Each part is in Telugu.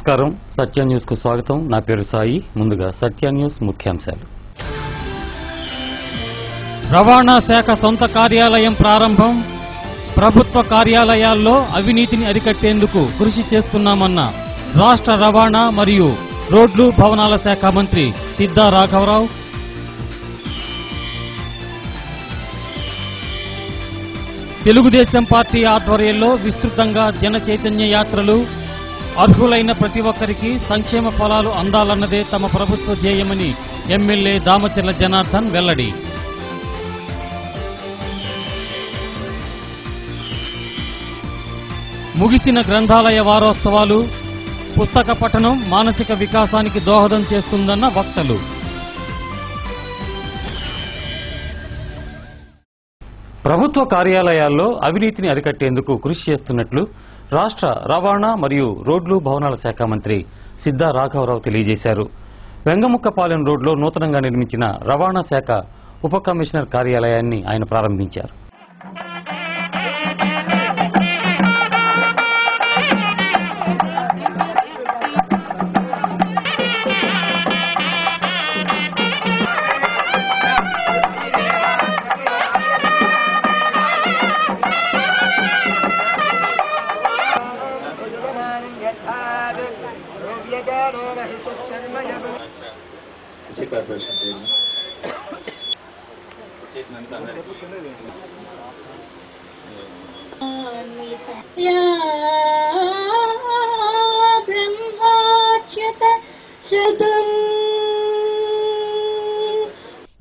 నమస్కారం. సత్య న్యూస్ కు స్వాగతం. నా పేరు సాయి. ముందుగా సత్య న్యూస్ ముఖ్యాంశాలు. రవాణా శాఖ సొంత కార్యాలయం ప్రారంభం. ప్రభుత్వ కార్యాలయాల్లో అవినీతిని అరికట్టేందుకు కృషి చేస్తున్నామన్న రాష్ట్ర రవాణా మరియు రోడ్లు భవనాల శాఖ మంత్రి సిద్ధా రాఘవరావు. తెలుగుదేశం పార్టీ ఆధ్వర్యంలో విస్తృతంగా జన చైతన్య యాత్రలు. అర్హులైన ప్రతి ఒక్కరికి సంక్షేమ ఫలాలు అందాలన్నదే తమ ప్రభుత్వ ధ్యేయమని ఎమ్మెల్యే దామచర్ల జనార్దన్ వెల్లడి. ముగిసిన గ్రంథాలయ వారోత్సవాలు. పుస్తక పఠనం మానసిక వికాసానికి దోహదం చేస్తుందన్న వక్తలు. ప్రభుత్వ కార్యాలయాల్లో అవినీతిని అరికట్టేందుకు కృషి చేస్తున్నట్లు రాష్ట్ర రవాణా మరియు రోడ్లు భవనాల శాఖ మంత్రి సిద్ధా రాఘవరావు తెలియజేశారు. వెంగముక్కపాలెం రోడ్లో నూతనంగా నిర్మించిన రవాణా శాఖ ఉప కమిషనర్ కార్యాలయాన్ని ఆయన ప్రారంభించారు.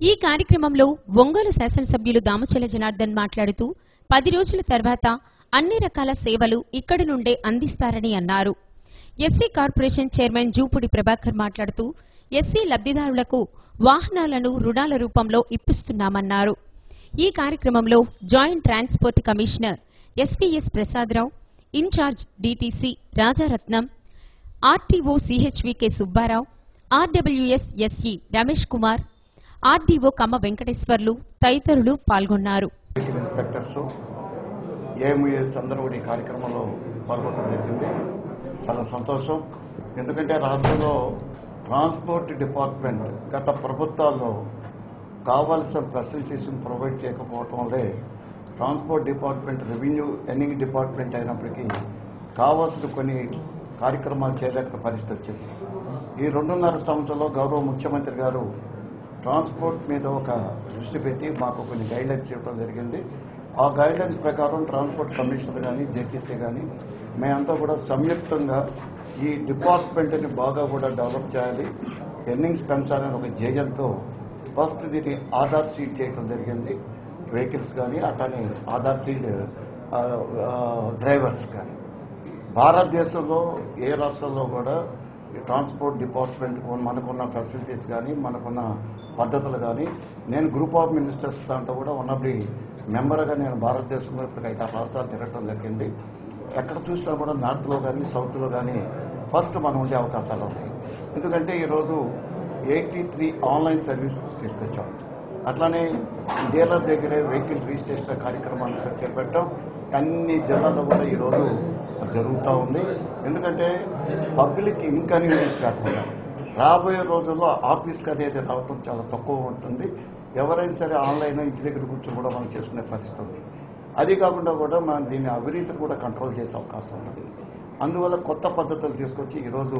ఈ కార్యక్రమంలో ఒంగోలు శాసనసభ్యులు దామచర్ల జనార్దన్ మాట్లాడుతూ 10 రోజుల తర్వాత అన్ని రకాల సేవలు ఇక్కడి నుండే అందిస్తారని అన్నారు. SC corporation chairman Jupudi Prabhakar మాట్లాడుతూ ఎస్సీ లబ్ధిదారులకు వాహనాలను రుణాల రూపంలో ఇప్పిస్తున్నామన్నారు. ఈ కార్యక్రమంలో joint transport commissioner SVS Prasadarao, in charge DTC Rajaratnam, RTO CHVK Subbarao, RWS SE Ramesh Kumar, RDO Kamma Venkateswarlu తదితరులు పాల్గొన్నారు. కార్యక్రమంలో పాల్గొనడం జరిగింది. చాలా సంతోషం. ఎందుకంటే రాష్ట్రంలో ట్రాన్స్పోర్ట్ డిపార్ట్మెంట్ గత ప్రభుత్వాల్లో కావాల్సిన ఫెసిలిటీస్ ప్రొవైడ్ చేయకపోవటం వల్లే transport department revenue earning department అయినప్పటికీ కావాల్సిన కొన్ని కార్యక్రమాలు చేయలేక పరిస్థితి వచ్చింది. ఈ 2.5 సంవత్సరంలో గౌరవ ముఖ్యమంత్రి గారు ట్రాన్స్పోర్ట్ మీద ఒక దృష్టి పెట్టి మాకు కొన్ని గైడ్లైన్స్ ఇవ్వడం జరిగింది. ఆ గైడ్లైన్స్ ప్రకారం ట్రాన్స్పోర్ట్ కమిషనర్ కానీ జేటీసీ కానీ మేమంతా కూడా సంయుక్తంగా ఈ డిపార్ట్మెంట్ని బాగా కూడా డెవలప్ చేయాలి, ఎర్నింగ్స్ పెంచాలని ఒక ధ్యేయంతో ఫస్ట్ దీన్ని ఆధార్ సీడ్ చేయడం జరిగింది. వెహికల్స్ కానీ అట్లానే ఆధార్ సీడ్ డ్రైవర్స్ కానీ భారతదేశంలో ఏ రాష్ట్రంలో కూడా ట్రాన్స్పోర్ట్ డిపార్ట్మెంట్ మనకున్న ఫెసిలిటీస్ కానీ మనకున్న పద్ధతులు కానీ నేను గ్రూప్ ఆఫ్ మినిస్టర్స్ దాంట్లో కూడా ఉన్నప్పుడు మెంబర్గా నేను భారతదేశంలో ఇప్పుడు 5 రాష్ట్రాలు తిరగడం జరిగింది. ఎక్కడ చూసినా కూడా నార్త్లో కానీ సౌత్లో కానీ ఫస్ట్ మనం ఉండే అవకాశాలు ఉన్నాయి. ఎందుకంటే ఈరోజు 83 ఆన్లైన్ సర్వీసెస్ తీసుకొచ్చాం. అట్లానే డీలర్ దగ్గరే వెహికల్ రిజిస్ట్రేషన్ కార్యక్రమాన్ని చేపట్టాం. అన్ని జిల్లాల్లో కూడా ఈరోజు జరుగుతూ ఉంది. ఎందుకంటే పబ్లిక్ ఇన్కన్వీనియన్స్ కాకుండా రాబోయే రోజుల్లో ఆఫీస్కి అనేది రావడం చాలా తక్కువ ఉంటుంది. ఎవరైనా సరే ఆన్లైన్ ఇంటి దగ్గర కూర్చొని కూడా మనం చేసుకునే పరిస్థితి ఉంది. అది కాకుండా కూడా మనం దీన్ని అవినీతిని కూడా కంట్రోల్ చేసే అవకాశం ఉన్నది. అందువల్ల కొత్త పద్ధతులు తీసుకొచ్చి ఈరోజు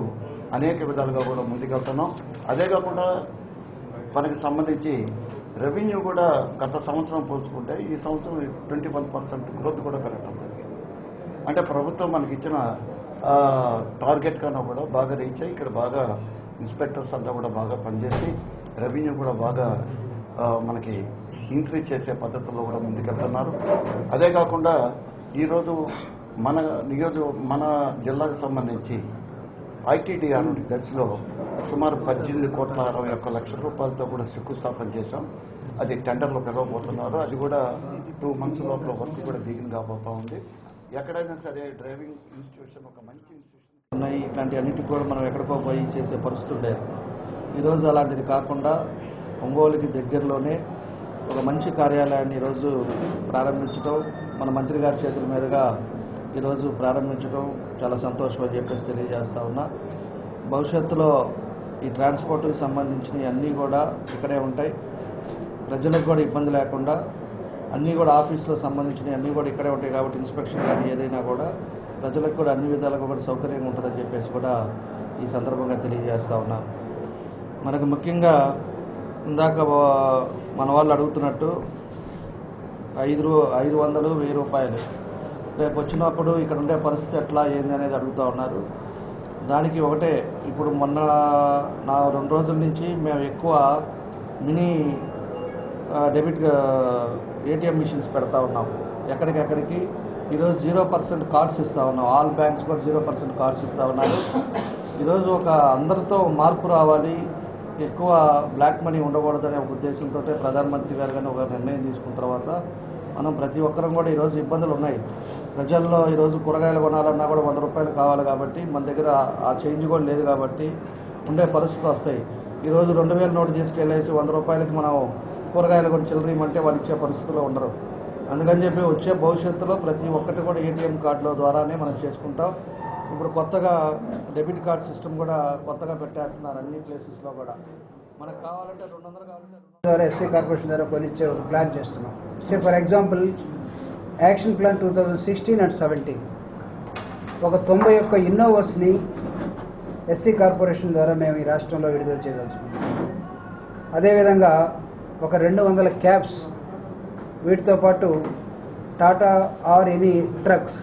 అనేక విధాలుగా కూడా ముందుకెళ్తున్నాం. అదే కాకుండా మనకి సంబంధించి రెవెన్యూ కూడా గత సంవత్సరం పోల్చుకుంటే ఈ సంవత్సరం 21% గ్రోత్ కూడా పెరగడం జరిగింది. అంటే ప్రభుత్వం మనకి ఇచ్చిన టార్గెట్ కన్నా కూడా బాగా రీచ్ అయ్యి ఇక్కడ బాగా ఇన్స్పెక్టర్స్ అంతా కూడా బాగా పనిచేసి రెవెన్యూ కూడా బాగా మనకి ఇంక్రీజ్ చేసే పద్ధతుల్లో కూడా ముందుకెళ్తున్నారు. అదే కాకుండా ఈరోజు మన జిల్లాకు సంబంధించి ఐటీడీఆర్ దశలో సుమారు 18,61,00,000 రూపాయలతో కూడా శంకుస్థాపన చేశాం. అది టెండర్లో పిలవబోతున్నారు. అది కూడా 2 months లోపల వర్క్ కూడా బిగిన్ కాబోతా ఉంది. ఎక్కడైనా సరే డ్రైవింగ్ ఇన్స్టిట్యూషన్ ఒక మంచి ఇన్స్టిట్యూషన్ ఉన్నాయి. ఇట్లాంటి అన్నిటికీ కూడా మనం ఎక్కడికో పోయి చేసే పరిస్థితులు లేదు. ఈరోజు అలాంటిది కాకుండా ఒంగోలుకి దగ్గరలోనే ఒక మంచి కార్యాలయాన్ని ఈరోజు ప్రారంభించడం, మన మంత్రి గారి చేతుల మీదుగా ఈరోజు ప్రారంభించడం చాలా సంతోషం అని చెప్పేసి తెలియజేస్తా ఉన్నా. భవిష్యత్తులో ఈ ట్రాన్స్పోర్ట్కి సంబంధించినవి అన్నీ కూడా ఇక్కడే ఉంటాయి. ప్రజలకు కూడా ఇబ్బంది లేకుండా అన్నీ కూడా ఆఫీసులో సంబంధించినవి అన్నీ కూడా ఇక్కడే ఉంటాయి కాబట్టి ఇన్స్పెక్షన్ కానీ ఏదైనా కూడా ప్రజలకు కూడా అన్ని విధాలుగా కూడా సౌకర్యంగా ఉంటుందని చెప్పేసి కూడా ఈ సందర్భంగా తెలియజేస్తూ ఉన్నా. మనకు ముఖ్యంగా ఇందాక మన వాళ్ళు అడుగుతున్నట్టు 500-1000 రూపాయలు రేపు వచ్చినప్పుడు ఇక్కడ ఉండే పరిస్థితి ఎట్లా ఏంది అనేది అడుగుతూ ఉన్నారు. దానికి ఒకటే, ఇప్పుడు మొన్న 2 రోజుల నుంచి మేము ఎక్కువ మినీ డెబిట్ ఏటీఎం మిషన్స్ పెడతా ఉన్నాం. ఎక్కడికెక్కడికి ఈరోజు 0% కార్డ్స్ ఇస్తూ ఉన్నాం. ఆల్ బ్యాంక్స్ కూడా 0% కార్డ్స్ ఇస్తూ ఉన్నారు. ఈరోజు అందరితో మార్పు రావాలి, ఎక్కువ బ్లాక్ మనీ ఉండకూడదనే ఒక ఉద్దేశంతో ప్రధానమంత్రి గారు కానీ ఒక నిర్ణయం తీసుకున్న తర్వాత మనం ప్రతి ఒక్కరం కూడా ఈరోజు ఇబ్బందులు ఉన్నాయి. ప్రజల్లో ఈరోజు కూరగాయలు కొనాలన్నా కూడా 100 రూపాయలు కావాలి కాబట్టి మన దగ్గర ఆ చేంజ్ కూడా లేదు కాబట్టి ఉండే పరిస్థితులు వస్తాయి. ఈరోజు 2000 నోటు తీసుకెళ్ళేసి 100 రూపాయలకి మనం కూరగాయలు కొని చిల్లరేయమంటే వాళ్ళు ఇచ్చే పరిస్థితుల్లో ఉండరు. అందుకని చెప్పి వచ్చే భవిష్యత్తులో ప్రతి ఒక్కటి కూడా ఏటీఎం కార్డుల ద్వారానే మనం చేసుకుంటాం. ఇప్పుడు కొత్తగా డెబిట్ కార్డ్ సిస్టమ్ కూడా కొత్తగా పెట్టేస్తున్నారు అన్ని ప్లేసెస్లో కూడా. మనకు కావాలంటే 200 కావాలంటే ఎస్సీ కార్పొరేషన్ ద్వారా కొనిచ్చే ఒక ప్లాన్ చేస్తున్నాం. For example action plan 2016 and 17 ఒక 91 ఇన్నోవర్స్ని ఎస్సీ కార్పొరేషన్ ద్వారా మేము ఈ రాష్ట్రంలో విడుదల చేయదలుచుకున్నాం. అదేవిధంగా ఒక 200 క్యాబ్స్, వీటితో పాటు Tata or any trucks.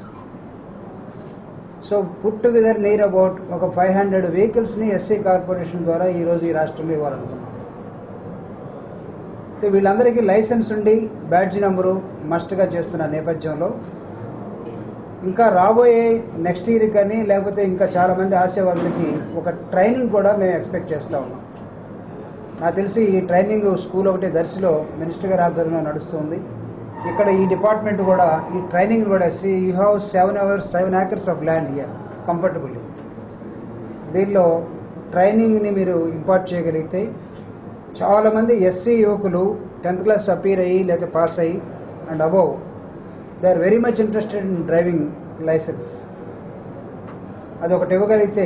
So put together near about ఒక 500 వెహికల్స్ని ఎస్సీ కార్పొరేషన్ ద్వారా ఈరోజు ఈ రాష్ట్రంలో ఇవ్వాలనుకున్నాం. వీళ్ళందరికీ లైసెన్స్ ఉండి బ్యాడ్జ్ నెంబరు మస్ట్గా చేస్తున్న నేపథ్యంలో ఇంకా రాబోయే నెక్స్ట్ ఇయర్ కానీ లేకపోతే ఇంకా చాలామంది ఆశావాదులకి ఒక ట్రైనింగ్ కూడా మేము ఎక్స్పెక్ట్ చేస్తూ ఉన్నాం. నాకు తెలిసి ఈ ట్రైనింగ్ స్కూల్ ఒకటి దర్శిలో మినిస్టర్ గారి ఆధ్వర్యంలో నడుస్తుంది. ఇక్కడ ఈ డిపార్ట్మెంట్ కూడా ఈ ట్రైనింగ్ కూడా you have 7 acres of land here comfortably. దీనిలో ట్రైనింగ్ని మీరు ఇంపార్ట్ చేయగలిగితే చాలామంది ఎస్సీ యువకులు 10th క్లాస్ అపీర్ అయ్యి లేదా పాస్ అయ్యి and above they are very much interested in driving license. అదొకటి ఇవ్వగలిగితే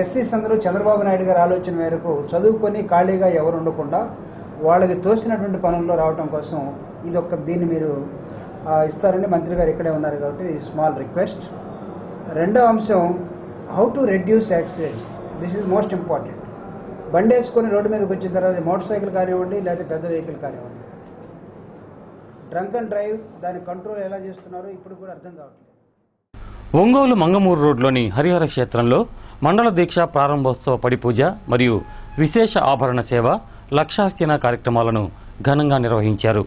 ఎస్సీస్ అందరూ చంద్రబాబు నాయుడు గారి ఆలోచన మేరకు చదువుకొని ఖాళీగా ఎవరు ఉండకుండా వాళ్ళకి తోచినటువంటి పనుల్లో రావడం కోసం దీన్ని మీరు ఇస్తారని మంత్రి గారు ఇక్కడే ఉన్నారు కాబట్టి స్మాల్ రిక్వెస్ట్. రెండో అంశం, how to reduce accidents. This is most important. బండి వేసుకొని రోడ్డు మీదకి వచ్చిన తర్వాత మోటార్ సైకిల్ కానివ్వండి లేదా పెద్ద వెహికల్ కానివ్వండి, డ్రంక్ అండ్ డ్రైవ్ దాని కంట్రోల్ ఎలా చేస్తున్నారో ఇప్పుడు కూడా అర్థం కావట్లేదు. ఒంగోలు మంగమూరు రోడ్లోని హరిహర క్షేత్రంలో మండల దీక్ష ప్రారంభోత్సవ పడి పూజ మరియు విశేష ఆభరణ సేవ, లక్షార్చన కార్యక్రమాలను ఘనంగా నిర్వహించారు.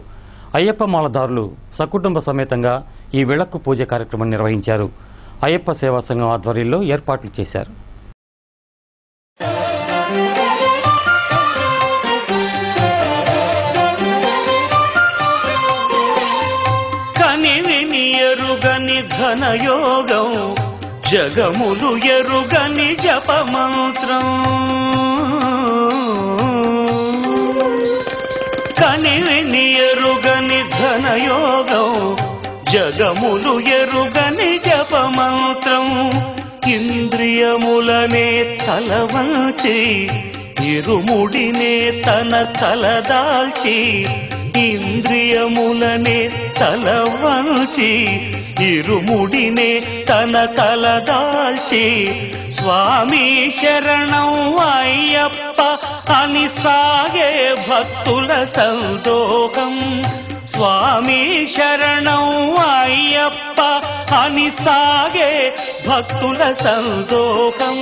అయ్యప్ప మాలదారులు సకుటుంబ సమేతంగా ఈ విళక్కు పూజ కార్యక్రమం నిర్వహించారు. అయ్యప్ప సేవా సంఘం ఆధ్వర్యంలో ఏర్పాట్లు చేశారు. కనివిని ఎరుగని ఘనయోగం, జగములు ఎరుగని జపమంత్రం. కనివిని ఎరుగని ఘనయోగం, జగములు ఎరుగని జపమంత్రం. ఇంద్రియములనే తలవంచి ఇరుముడినే తన తలదాల్చి, ఇంద్రియములనే తలవంచి ఇరుముడినే తన తలదాల్చి, స్వామి శరణం అయ్యప్ప అని సాగే భక్తుల సందోహం. స్వామి శరణం అయ్యప్ప అని సాగే భక్తుల సందోహం.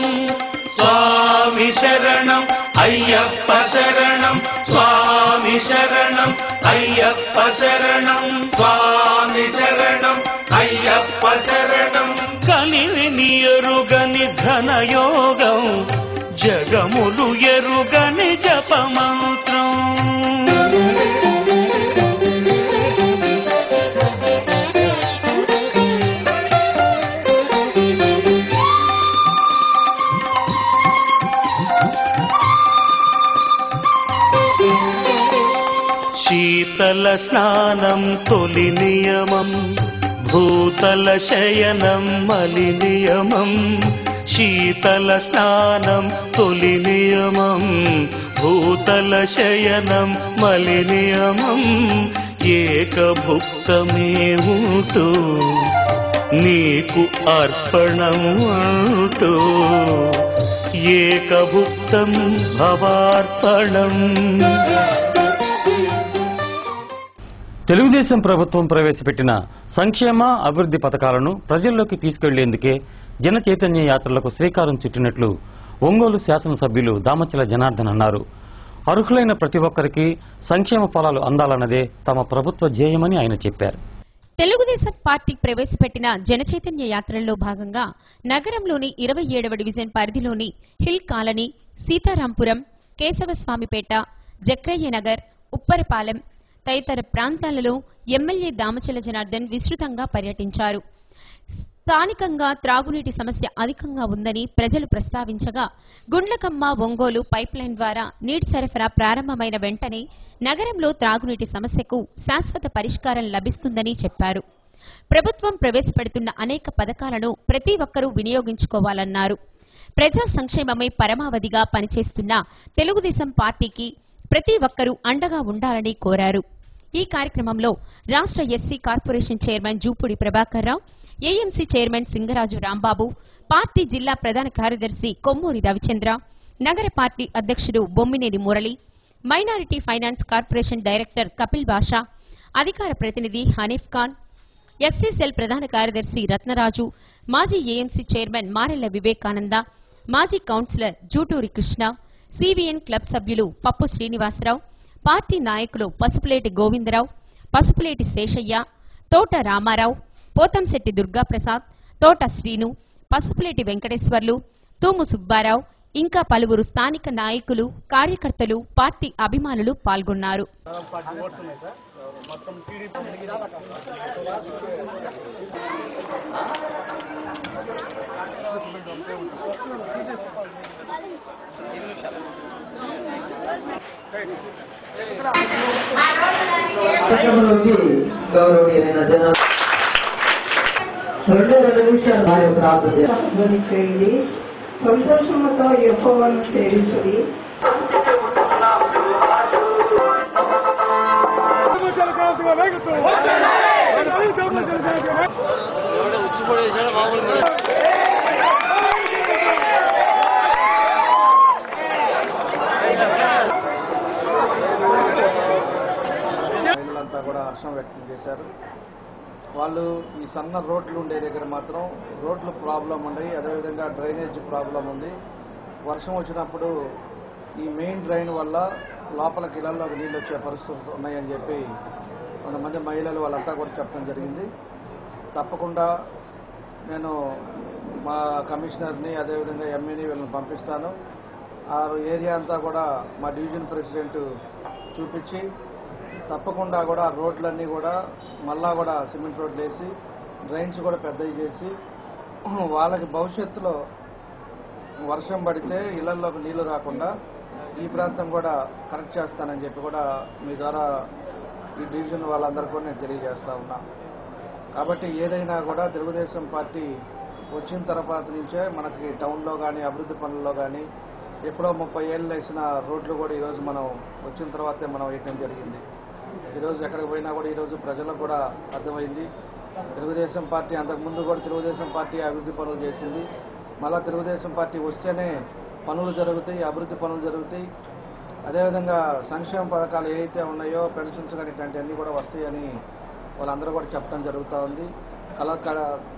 స్వామి శరణం అయ్యప్ప శరణం, స్వామి శరణం అయ్యప్ప శరణం, స్వామి శరణం అయ్యప్ప శరణం. కనివిని ఎరుగని ఘనయోగం, జగములు ఎరుగని జపమంత్రం. శీతల స్నానం తొలి నియమం, భూతల శయనం మలి నియమం శీతల స్నానం తొలి నియమం భూతల శయనం మలి నియమం ఏకభుక్తమే ఉంటూ నీకు అర్పణం అంటూ ఏకభుక్తం భవార్పణం. తెలుగుదేశం ప్రభుత్వం ప్రవేశపెట్టిన సంక్షేమ అభివృద్ధి పథకాలను ప్రజల్లోకి తీసుకెళ్లేందుకే జన చైతన్య యాత్రలకు శ్రీకారం చుట్టినట్లు ఒంగోలు శాసనసభ్యులు దామచల జనార్దన్ అన్నారు. అర్హులైన ప్రతి ఒక్కరికి సంక్షేమ ఫలాలు అందాలన్నదే తమ ప్రభుత్వ ధ్యేయమని ఆయన చెప్పారు. తెలుగుదేశం పార్టీ ప్రవేశపెట్టిన జనచైతన్య యాత్రల్లో భాగంగా నగరంలోని 27వ డివిజన్ పరిధిలోని హిల్ కాలనీ, సీతారాంపురం, కేశవస్వామిపేట, జక్రయ్య నగర్, ఉప్పరపాలెం తదితర ప్రాంతాలలో ఎమ్మెల్యే దామచల జనార్దన్ విస్తృతంగా పర్యటించారు. స్థానికంగా త్రాగునీటి సమస్య అధికంగా ఉందని ప్రజలు ప్రస్తావించగా గుండ్లకమ్మ ఒంగోలు పైప్లైన్ ద్వారా నీటి సరఫరా ప్రారంభమైన వెంటనే నగరంలో త్రాగునీటి సమస్యకు శాశ్వత పరిష్కారం లభిస్తుందని చెప్పారు. ప్రభుత్వం ప్రవేశపెడుతున్న అనేక పథకాలను ప్రతి ఒక్కరూ వినియోగించుకోవాలన్నారు. ప్రజా సంక్షేమమే పరమావధిగా పనిచేస్తున్న తెలుగుదేశం పార్టీకి ప్రతి ఒక్కరూ అండగా ఉండాలని కోరారు. ఈ కార్యక్రమంలో రాష్ట్ర SC corporation chairman Jupudi Prabhakar Rao, AMC chairman Singaraju Rambabu, party జిల్లా ప్రధాన కార్యదర్శి కొమ్మూరి రవిచంద్ర, నగర పార్టీ అధ్యక్షుడు Bommineni Murali, minority finance corporation director Kapil Basha, అధికార ప్రతినిధి హనీఫ్ ఖాన్, ఎస్సీ సెల్ ప్రధాన కార్యదర్శి రత్నరాజు, మాజీ ఏఎంసీ చైర్మన్ మారెల్ల వివేకానంద, మాజీ councillor Juturi Krishna, CVN club సభ్యులు పప్పు శ్రీనివాసరావు, పార్టీ నాయకులు పసుపులేటి గోవిందరావు, పసుపులేటి శేషయ్య, తోట రామారావు, పోతంశెట్టి దుర్గాప్రసాద్, తోట శ్రీను, పసుపులేటి వెంకటేశ్వర్లు, తూము సుబ్బారావు ఇంకా పలువురు స్థానిక నాయకులు, కార్యకర్తలు, పార్టీ అభిమానులు పాల్గొన్నారు. చేయండి, సంతోషముతో యెహోవాను సేవించుడి. మహిళలంతా కూడా హర్షం వ్యక్తం చేశారు. వాళ్ళు ఈ సన్న రోడ్లు ఉండే దగ్గర మాత్రం రోడ్లు ప్రాబ్లం ఉన్నాయి, అదేవిధంగా డ్రైనేజ్ ప్రాబ్లం ఉంది. వర్షం వచ్చినప్పుడు ఈ మెయిన్ డ్రైన్ వల్ల లోపలికి ఇళ్లలోకి నీళ్ళు వచ్చే పరిస్థితులు ఉన్నాయని చెప్పి కొంతమంది మహిళలు వాళ్ళంతా కూడా చెప్పడం జరిగింది. తప్పకుండా నేను మా కమిషనర్ని అదేవిధంగా ఎంఈని వీళ్ళని పంపిస్తాను. ఆ ఏరియా అంతా కూడా మా డివిజన్ ప్రెసిడెంట్ చూపించి తప్పకుండా కూడా రోడ్లన్నీ కూడా మళ్ళా కూడా సిమెంట్ రోడ్లు వేసి డ్రైన్స్ కూడా పెద్దవి చేసి వాళ్ళకి భవిష్యత్తులో వర్షం పడితే ఇళ్లలోకి నీళ్లు రాకుండా ఈ ప్రాంతం కూడా కరెక్ట్ చేస్తానని చెప్పి కూడా మీ ద్వారా ఈ డివిజన్ వాళ్ళందరూ కూడా నేను తెలియజేస్తా ఉన్నా. కాబట్టి ఏదైనా కూడా తెలుగుదేశం పార్టీ వచ్చిన తర్వాత నుంచే మనకి టౌన్లో కానీ అభివృద్ధి పనుల్లో కానీ ఎప్పుడో 30 ఏళ్ళు వేసిన రోడ్లు కూడా ఈరోజు మనం వచ్చిన తర్వాతే మనం వేయటం జరిగింది. ఈరోజు ఎక్కడికి పోయినా కూడా ఈరోజు ప్రజలకు కూడా అర్థమైంది. తెలుగుదేశం పార్టీ అంతకుముందు కూడా తెలుగుదేశం పార్టీ అభివృద్ధి పనులు చేసింది. మళ్ళీ తెలుగుదేశం పార్టీ వస్తేనే పనులు జరుగుతాయి, అభివృద్ధి పనులు జరుగుతాయి. అదేవిధంగా సంక్షేమ పథకాలు ఏవైతే ఉన్నాయో పెన్షన్స్ కానీ ఇట్లాంటివన్నీ కూడా వస్తాయని వాళ్ళందరూ కూడా చెప్పడం జరుగుతూ ఉంది.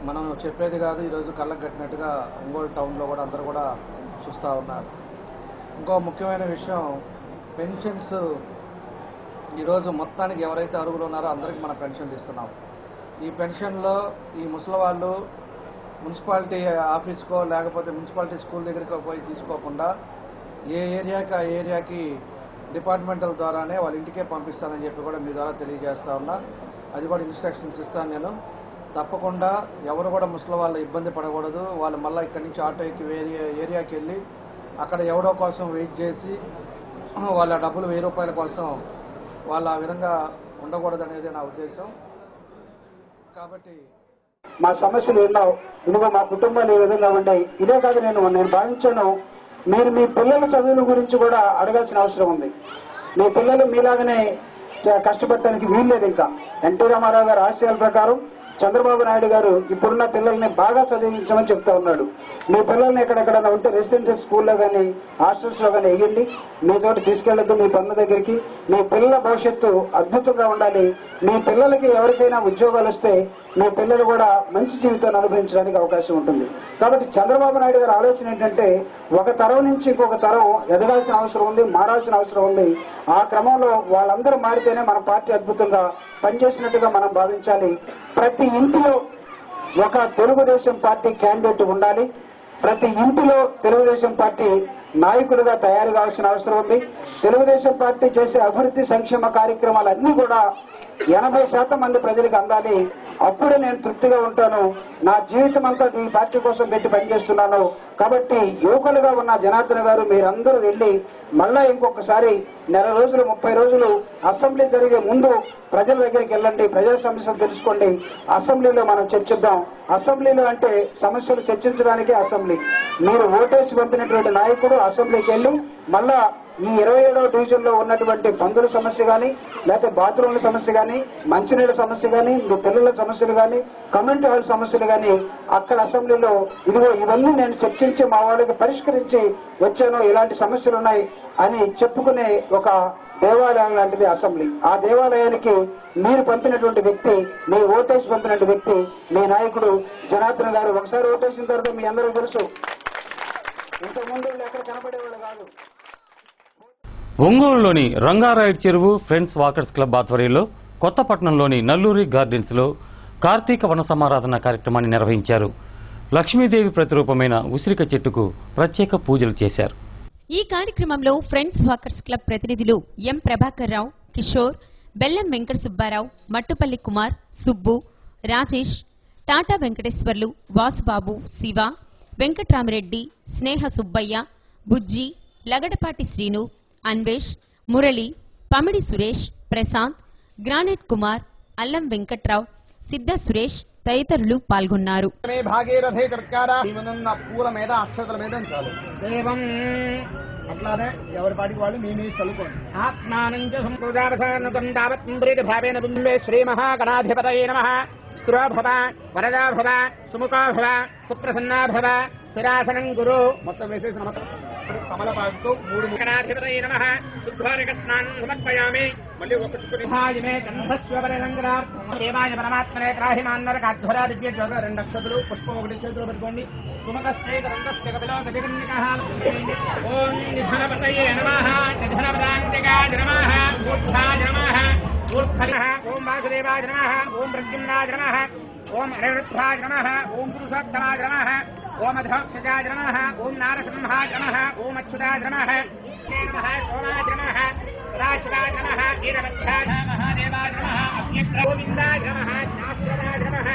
మనం చెప్పేది కాదు, ఈరోజు కళ్ళకు కట్టినట్టుగా ఒంగోలు టౌన్లో కూడా అందరూ కూడా చూస్తూ ఉన్నారు. ఇంకో ముఖ్యమైన విషయం, పెన్షన్స్ ఈరోజు మొత్తానికి ఎవరైతే అర్హులు ఉన్నారో అందరికీ మనం పెన్షన్లు ఇస్తున్నాం. ఈ పెన్షన్లో ఈ ముసలి వాళ్ళు మున్సిపాలిటీ ఆఫీస్కో లేకపోతే మున్సిపాలిటీ స్కూల్ దగ్గరికి పోయి తీసుకోకుండా ఏ ఏరియాకి ఆ ఏరియాకి డిపార్ట్మెంటల్ ద్వారానే వాళ్ళ ఇంటికే పంపిస్తానని చెప్పి కూడా మీ ద్వారా తెలియజేస్తా ఉన్నా. అది కూడా ఇన్స్ట్రక్షన్స్ ఇస్తాను నేను. తప్పకుండా ఎవరు కూడా ముసలి వాళ్ళు ఇబ్బంది పడకూడదు. వాళ్ళు మళ్ళీ ఇక్కడి నుంచి ఆటో ఎక్కి వేరే ఏరియాకి వెళ్ళి అక్కడ ఎవడో కోసం వెయిట్ చేసి వాళ్ళ డబ్బులు 1000 రూపాయల కోసం వాళ్ళు ఆ విధంగా ఉండకూడదు అనేది నా ఉద్దేశం. కాబట్టి మా సమస్యలు ఎన్నావు, ఇదిగో మా కుటుంబాలు ఈ విధంగా ఉన్నాయి. ఇదే కాదు, నేను భావించాను, మీరు మీ పిల్లల చదువుల గురించి కూడా అడగాల్సిన అవసరం ఉంది. మీ పిల్లలు మీలాగనే కష్టపడటానికి వీల్లేదు. ఇంకా ఎన్టీ రామారావు గారి ఆశయాల ప్రకారం చంద్రబాబు నాయుడు గారు ఇప్పుడున్న పిల్లల్ని బాగా చదివించమని చెప్తా ఉన్నాడు. మీ పిల్లల్ని ఎక్కడెక్కడైనా ఉంటే రెసిడెన్షియల్ స్కూల్లో కానీ హాస్టల్స్ లో కానీ వేయండి, మీతోటి తీసుకెళ్లొద్దు మీ పనుల దగ్గరికి. మీ పిల్లల భవిష్యత్తు అద్భుతంగా ఉండాలి. మీ పిల్లలకి ఎవరికైనా ఉద్యోగాలు వస్తే మీ పిల్లలు కూడా మంచి జీవితాన్ని అనుభవించడానికి అవకాశం ఉంటుంది. కాబట్టి చంద్రబాబు నాయుడు గారి ఆలోచన ఏంటంటే, ఒక తరం నుంచి ఇంకొక తరం ఎదగాల్సిన అవసరం ఉంది, మారాల్సిన అవసరం ఉంది. ఆ క్రమంలో వాళ్ళందరూ మారితేనే మన పార్టీ అద్భుతంగా పనిచేసినట్టుగా మనం భావించాలి. ప్రతి ఇంటిలో ఒక తెలుగుదేశం పార్టీ క్యాండిడేట్ ఉండాలి. ప్రతి ఇంటిలో తెలుగుదేశం పార్టీ నాయకులుగా తయారు కావాల్సిన అవసరం ఉంది. తెలుగుదేశం పార్టీ చేసే అభివృద్ధి సంక్షేమ కార్యక్రమాలన్నీ కూడా 80% మంది ప్రజలకు అందాలి. అప్పుడే నేను తృప్తిగా ఉంటాను. నా జీవితం అంతా ఈ పార్టీ కోసం పెట్టి పనిచేస్తున్నాను. కాబట్టి యువకులుగా ఉన్న జనార్దన్ గారు, మీరందరూ వెళ్లి మళ్ళా ఇంకొకసారి 1 రోజులు 30 రోజులు అసెంబ్లీ జరిగే ముందు ప్రజల దగ్గరికి వెళ్ళండి, ప్రజా సమస్యలు తెలుసుకోండి. అసెంబ్లీలో మనం చర్చిద్దాం. అసెంబ్లీలో అంటే సమస్యలు చర్చించడానికే అసెంబ్లీ. మీరు ఓటేసి పంపినటువంటి నాయకుడు అసెంబ్లీకి వెళ్లి మళ్ళా ఈ 27వ డివిజన్ లో ఉన్నటువంటి పందుల సమస్య గానీ, లేకపోతే బాత్రూమ్ల సమస్య గానీ, మంచినీళ్ళ సమస్య గానీ, మీ పిల్లల సమస్యలు గానీ, కమ్యూనిటీ హాల్ సమస్యలు గానీ అక్కడ అసెంబ్లీలో ఇదిగో ఇవన్నీ నేను చర్చించి మా వాళ్ళకి పరిష్కరించి వచ్చాను, ఇలాంటి సమస్యలు ఉన్నాయి అని చెప్పుకునే ఒక దేవాలయం లాంటిది అసెంబ్లీ. ఆ దేవాలయానికి మీరు పంపినటువంటి వ్యక్తి, మీ ఓటేసి పంపినటువంటి వ్యక్తి మీ నాయకుడు జనార్దన్ గారు. ఒకసారి ఓటేసిన తర్వాత మీ అందరూ తెలుసు, ఇంతకుముందు ఎక్కడ కనపడేవాళ్ళు కాదు. ఒంగోలులోని రంగారాయుడు చెరువు ఫ్రెండ్స్ వాకర్స్ క్లబ్ ఆధ్వర్యంలో కొత్తపట్నంలోని నల్లూరి గార్డెన్స్ లో కార్తీక వన సమారాధన కార్యక్రమాన్ని నిర్వహించారు. లక్ష్మీదేవి ప్రతిరూపమైన ఉసిరిక చెట్టుకు ప్రత్యేక పూజలు చేశారు. ఈ కార్యక్రమంలో ఫ్రెండ్స్ వాకర్స్ క్లబ్ ప్రతినిధులు ఎం ప్రభాకర్ రావు, కిషోర్, బెల్లం వెంకట సుబ్బారావు, మట్టుపల్లి కుమార్, సుబ్బు, రాజేష్, టాటా వెంకటేశ్వర్లు, వాసుబాబు, శివ, వెంకట్రామిరెడ్డి, స్నేహ సుబ్బయ్య, బుజ్జి, లగడపాటి శ్రీను, అన్వేష్, మురళి, పమిడి సురేష్, ప్రశాంత్, గ్రానైట్ కుమార్, అల్లం వెంకట్రావు, సిద్ధ సురేష్ తదితరులు పాల్గొన్నారు. పూల మీద అక్షతల మీద ఉంచాలి. దేవం అట్లానే ఎవరి పాటికి వాళ్ళు మీ చదువుకోండి. ఆత్మానంద శ్రీ మహాగణాధిపతయే నమః. స్థిరో భవ, వరదా భవ, సుముఖో భవ, సుప్రసన్నా భవ, స్థిరాసనం గురు. మొత్తం వేసేసి నమస్కారం. కమలపాదుతో 3 గణాధిపతయే నమః. శుద్ధారిక స్నానం సమర్పయామి. మళ్ళీ ఒక చుక్కని హాయమే కంఠస్వపరలంకరార్థం దేవాయ పరమాత్మనే త్రాహిమాన్నరకాధ్వరా దివ్య జ్యోతి 2 అక్షతలు పుష్పం 1 చేతిలో పెట్టుకోండి. ఓం నిధనపతయే నమః. నిధనపదాంతికాయ నమః. ఊర్ధ్వాయ నమః. ఓం వాసుదేవాయ నమః. ఓం ప్రద్యుమ్నాయ నమః. ఓం అనిరుద్ధాయ నమః. ఓం పురుషోత్తమాయ నమః. ఓం అధోక్షజాయ నమః. ఓం నారసింహాయ నమః. ఓం అచ్యుతాయ నమః. నమః సోమాయ నమః. సదాశివాయ నమః. వీరభద్రాయ మహాదేవాయ నమః. గోవిందాయ నమః. శాశ్వతాయ నమః.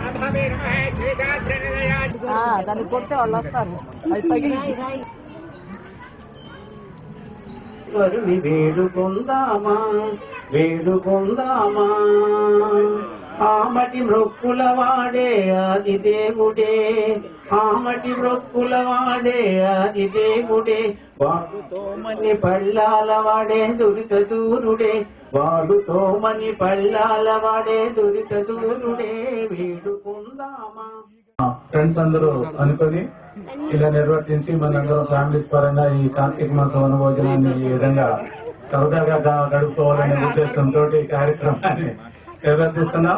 ప్రభవే నమః. శేషాద్రినిలయాయ. దాన్ని కొడితే వాళ్ళు వస్తారు. స్వరుని వేడుకొందామా వేడుకొందామా, ఆమటి మృక్కుల వాడే ఆది దేవుడే, ఆమటి మృక్కుల వాడే ఆది దేవుడే, వాడుతో మని పళ్ళాల వాడే దురిత దూరుడే, వాడుతో మని పళ్ళాల వాడే దురిత దూరుడే, వేడుకొందామా. ఫ్రెండ్స్ అందరూ అనుకొని ఇలా నిర్వర్తించి మనందరం ఫ్యామిలీస్ పరంగా ఈ కార్తీక మాస వనభోజనాన్ని ఈ విధంగా సరదాగా గడుపుకోవాలనే ఉద్దేశంతో ఈ కార్యక్రమాన్ని నిర్వర్తిస్తున్నాం.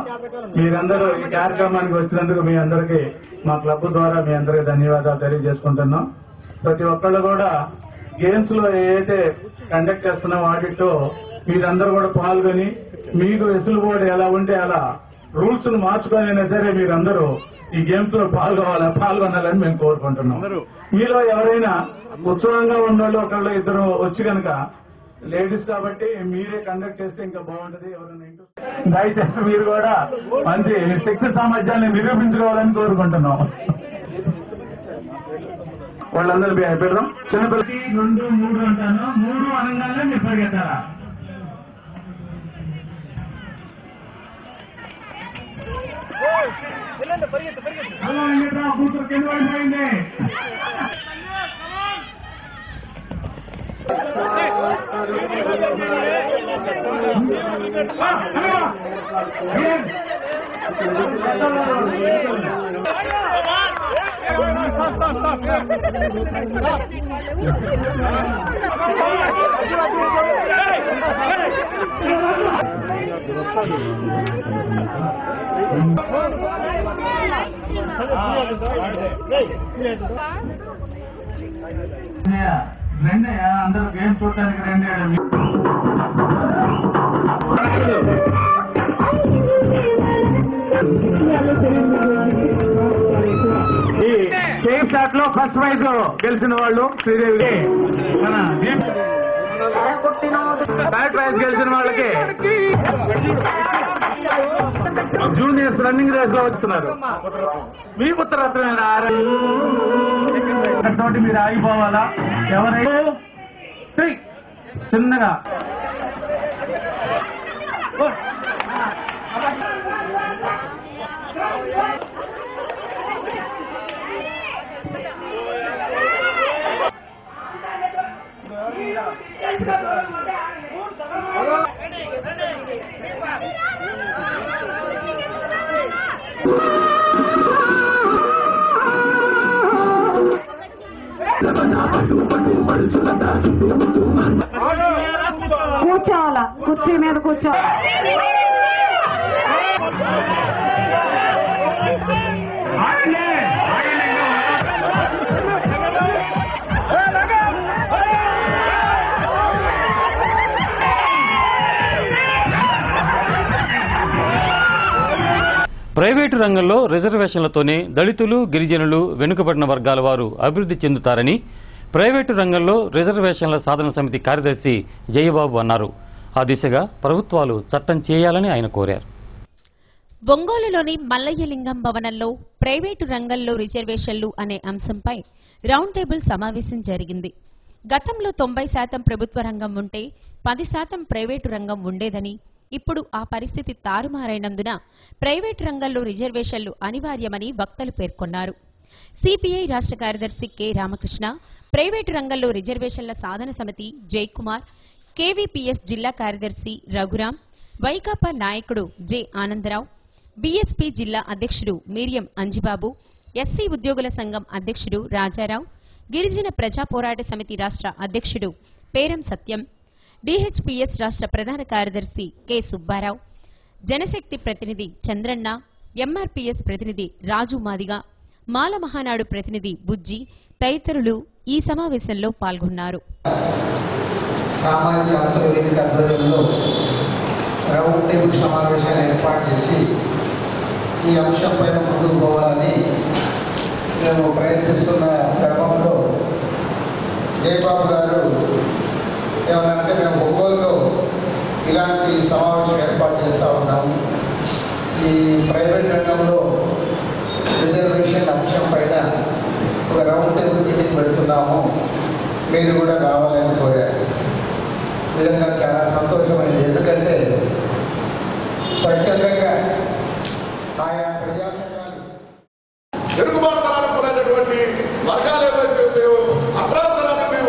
మీరందరూ ఈ కార్యక్రమానికి వచ్చినందుకు మీ అందరికీ మా క్లబ్ ద్వారా మీ అందరికీ ధన్యవాదాలు తెలియజేసుకుంటున్నాం. ప్రతి ఒక్కళ్ళు కూడా గేమ్స్ లో ఏదైతే కండక్ట్ చేస్తున్నాం వాటితో మీరందరూ కూడా పాల్గొని మీకు వెసులుబాటు ఎలా ఉంటే అలా రూల్స్ ను మార్చుకొని సరే మీరందరూ ఈ గేమ్స్ లో పాల్గొనాలని మేము కోరుకుంటున్నాం. మీలో ఎవరైనా ఉత్సాహంగా ఉన్నోళ్ళు ఒకళ్ళు ఇద్దరు వచ్చి కనుక లేడీస్ కాబట్టి మీరే కండక్ట్ చేస్తే ఇంకా బాగుంటది. ఎవరైనా దయచేసి మీరు కూడా మంచి శక్తి సామర్థ్యాన్ని నిరూపించుకోవాలని కోరుకుంటున్నాం. వాళ్ళందరూ పెడదాం. చిన్నపిల్లకి 2, 3 అంటాను. 3 అనగానే మీరు పరిగెత్తారా? కూతురు కింద పడిపోయింది. రండి అందరూ గేమ్ చూడటానికి రండి. ఈ చైర్ షాట్ లో ఫస్ట్ ప్రైజ్ గెలిచిన వాళ్ళు శ్రీదేవి, థర్డ్ ప్రైజ్ గెలిచిన వాళ్ళకి జూనియర్స్ రన్నింగ్ రేస్ లో వస్తున్నారు. మీ పుత్రరత్న తోటి మీరు ఆగిపోవాలా? ఎవరైనా చిన్నగా కూర్చోవాలా, కుర్చీ మీద కూర్చోవాలి. ప్రైవేటు రంగంలో రిజర్వేషన్లతోనే దళితులు, గిరిజనులు, వెనుకబడిన వర్గాల వారు అభివృద్ధి చెందుతారని ప్రైవేటు రంగంలో రిజర్వేషన్ల సాధన సమితి కార్యదర్శి జయబాబు అన్నారు. ఆ దిశగా ప్రభుత్వాలు చట్టం చేయాలని ఆయన కోరారు. ఒంగోలులోని మల్లయ్యలింగం భవనంలో ప్రైవేటు రంగంలో రిజర్వేషన్లు అనే అంశంపై రౌండ్ టేబుల్ సమావేశం జరిగింది. గతంలో 90% ప్రభుత్వ రంగం ఉంటే 10% ప్రైవేటు రంగం ఉండేదని, ఇప్పుడు ఆ పరిస్థితి తారుమారైనందున ప్రైవేటు రంగంలో రిజర్వేషన్లు అనివార్యమని వక్తలు పేర్కొన్నారు. సిపిఐ రాష్ట్ర కార్యదర్శి కె రామకృష్ణ, ప్రైవేటు రంగంలో రిజర్వేషన్ల సాధన సమితి జయకుమార్, కేవీపీఎస్ జిల్లా కార్యదర్శి రఘురాం, వైకాపా నాయకుడు జె ఆనందరావు, బీఎస్పీ జిల్లా అధ్యక్షుడు మీరియం అంజిబాబు, ఎస్సీ ఉద్యోగుల సంఘం అధ్యక్షుడు రాజారావు, గిరిజన ప్రజా పోరాట సమితి రాష్ట్ర అధ్యక్షుడు పేరం సత్యం, డిహెచ్పీఎస్ రాష్ట్ర ప్రధాన కార్యదర్శి కె సుబ్బారావు, జనశక్తి ప్రతినిధి చంద్రన్న, ఎంఆర్పీఎస్ ప్రతినిధి రాజు మాదిగ, మాల మహానాడు ప్రతినిధి బుజ్జి తదితరులు ఈ సమావేశంలో పాల్గొన్నారు. సామాజిక అంతర్వేదిక ఆధ్వర్యంలో రౌండ్ టేబుల్ సమావేశాన్ని ఏర్పాటు చేసి ఈ అంశం పైన ముందుకు పోవాలని మేము ప్రయత్నిస్తున్న క్రమంలో జయబాబు గారు ఏమనంటే, మేము ఒంగోలులో ఇలాంటి సమావేశం ఏర్పాటు చేస్తూ ఉన్నాము. ఈ ప్రైవేట్ రంగంలో రిజర్వేషన్ అంశం పైన ఒక రౌండ్ టేబుల్ మీటింగ్ పెడుతున్నాము, మీరు కూడా కావాలని కోరారు. నిజంగా చాలా సంతోషమైంది. ఎందుకంటే స్వచ్ఛందంగా ఆయా ప్రజా సంఘాలు వెనుకబాటుతనానికి గురైనటువంటి వర్గాలు ఏవైతే ఉన్నాయో, అగ్రతనానికి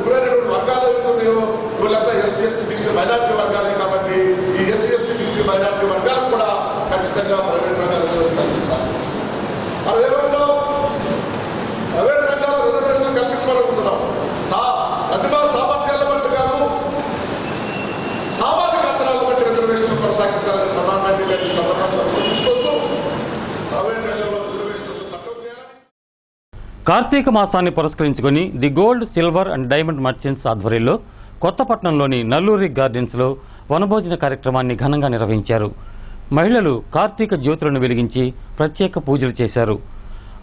గురైనటువంటి వర్గాలు ఏవైతే ఉన్నాయో, వీళ్ళంతా ఎస్సీ ఎస్టీ బీసీ మైనార్టీ వర్గాలే. కాబట్టి ఈ ఎస్సీ ఎస్టీ బీసీ మైనార్టీ వర్గాలకు కూడా ఖచ్చితంగా ప్రైవేట్ రంగాల్లో కల్పించాలి. మనం ఏమంటాం, ప్రైవేట్ రంగాల్లో రిజర్వేషన్ కల్పించాలనుకుంటున్నాం. ప్రతిభా సామర్థ్యాలను బట్టి కాదు, సామాజిక అంతరాలను బట్టి రిజర్వేషన్ కొనసాగించాలని ప్రధానమంత్రి ఈ సందర్భంగా తీసుకొస్తూ ప్రైవేట్ రంగంలో రిజర్వేషన్లు చట్టం చేయాలని. కార్తీక మాసాన్ని పురస్కరించుకుని the gold, silver and diamond merchants ఆధ్వర్యంలో కొత్తపట్నంలోని నల్లూరి గార్డెన్స్ లో వనభోజన కార్యక్రమాన్ని ఘనంగా నిర్వహించారు. మహిళలు కార్తీక జ్యోతులను వెలిగించి ప్రత్యేక పూజలు చేశారు.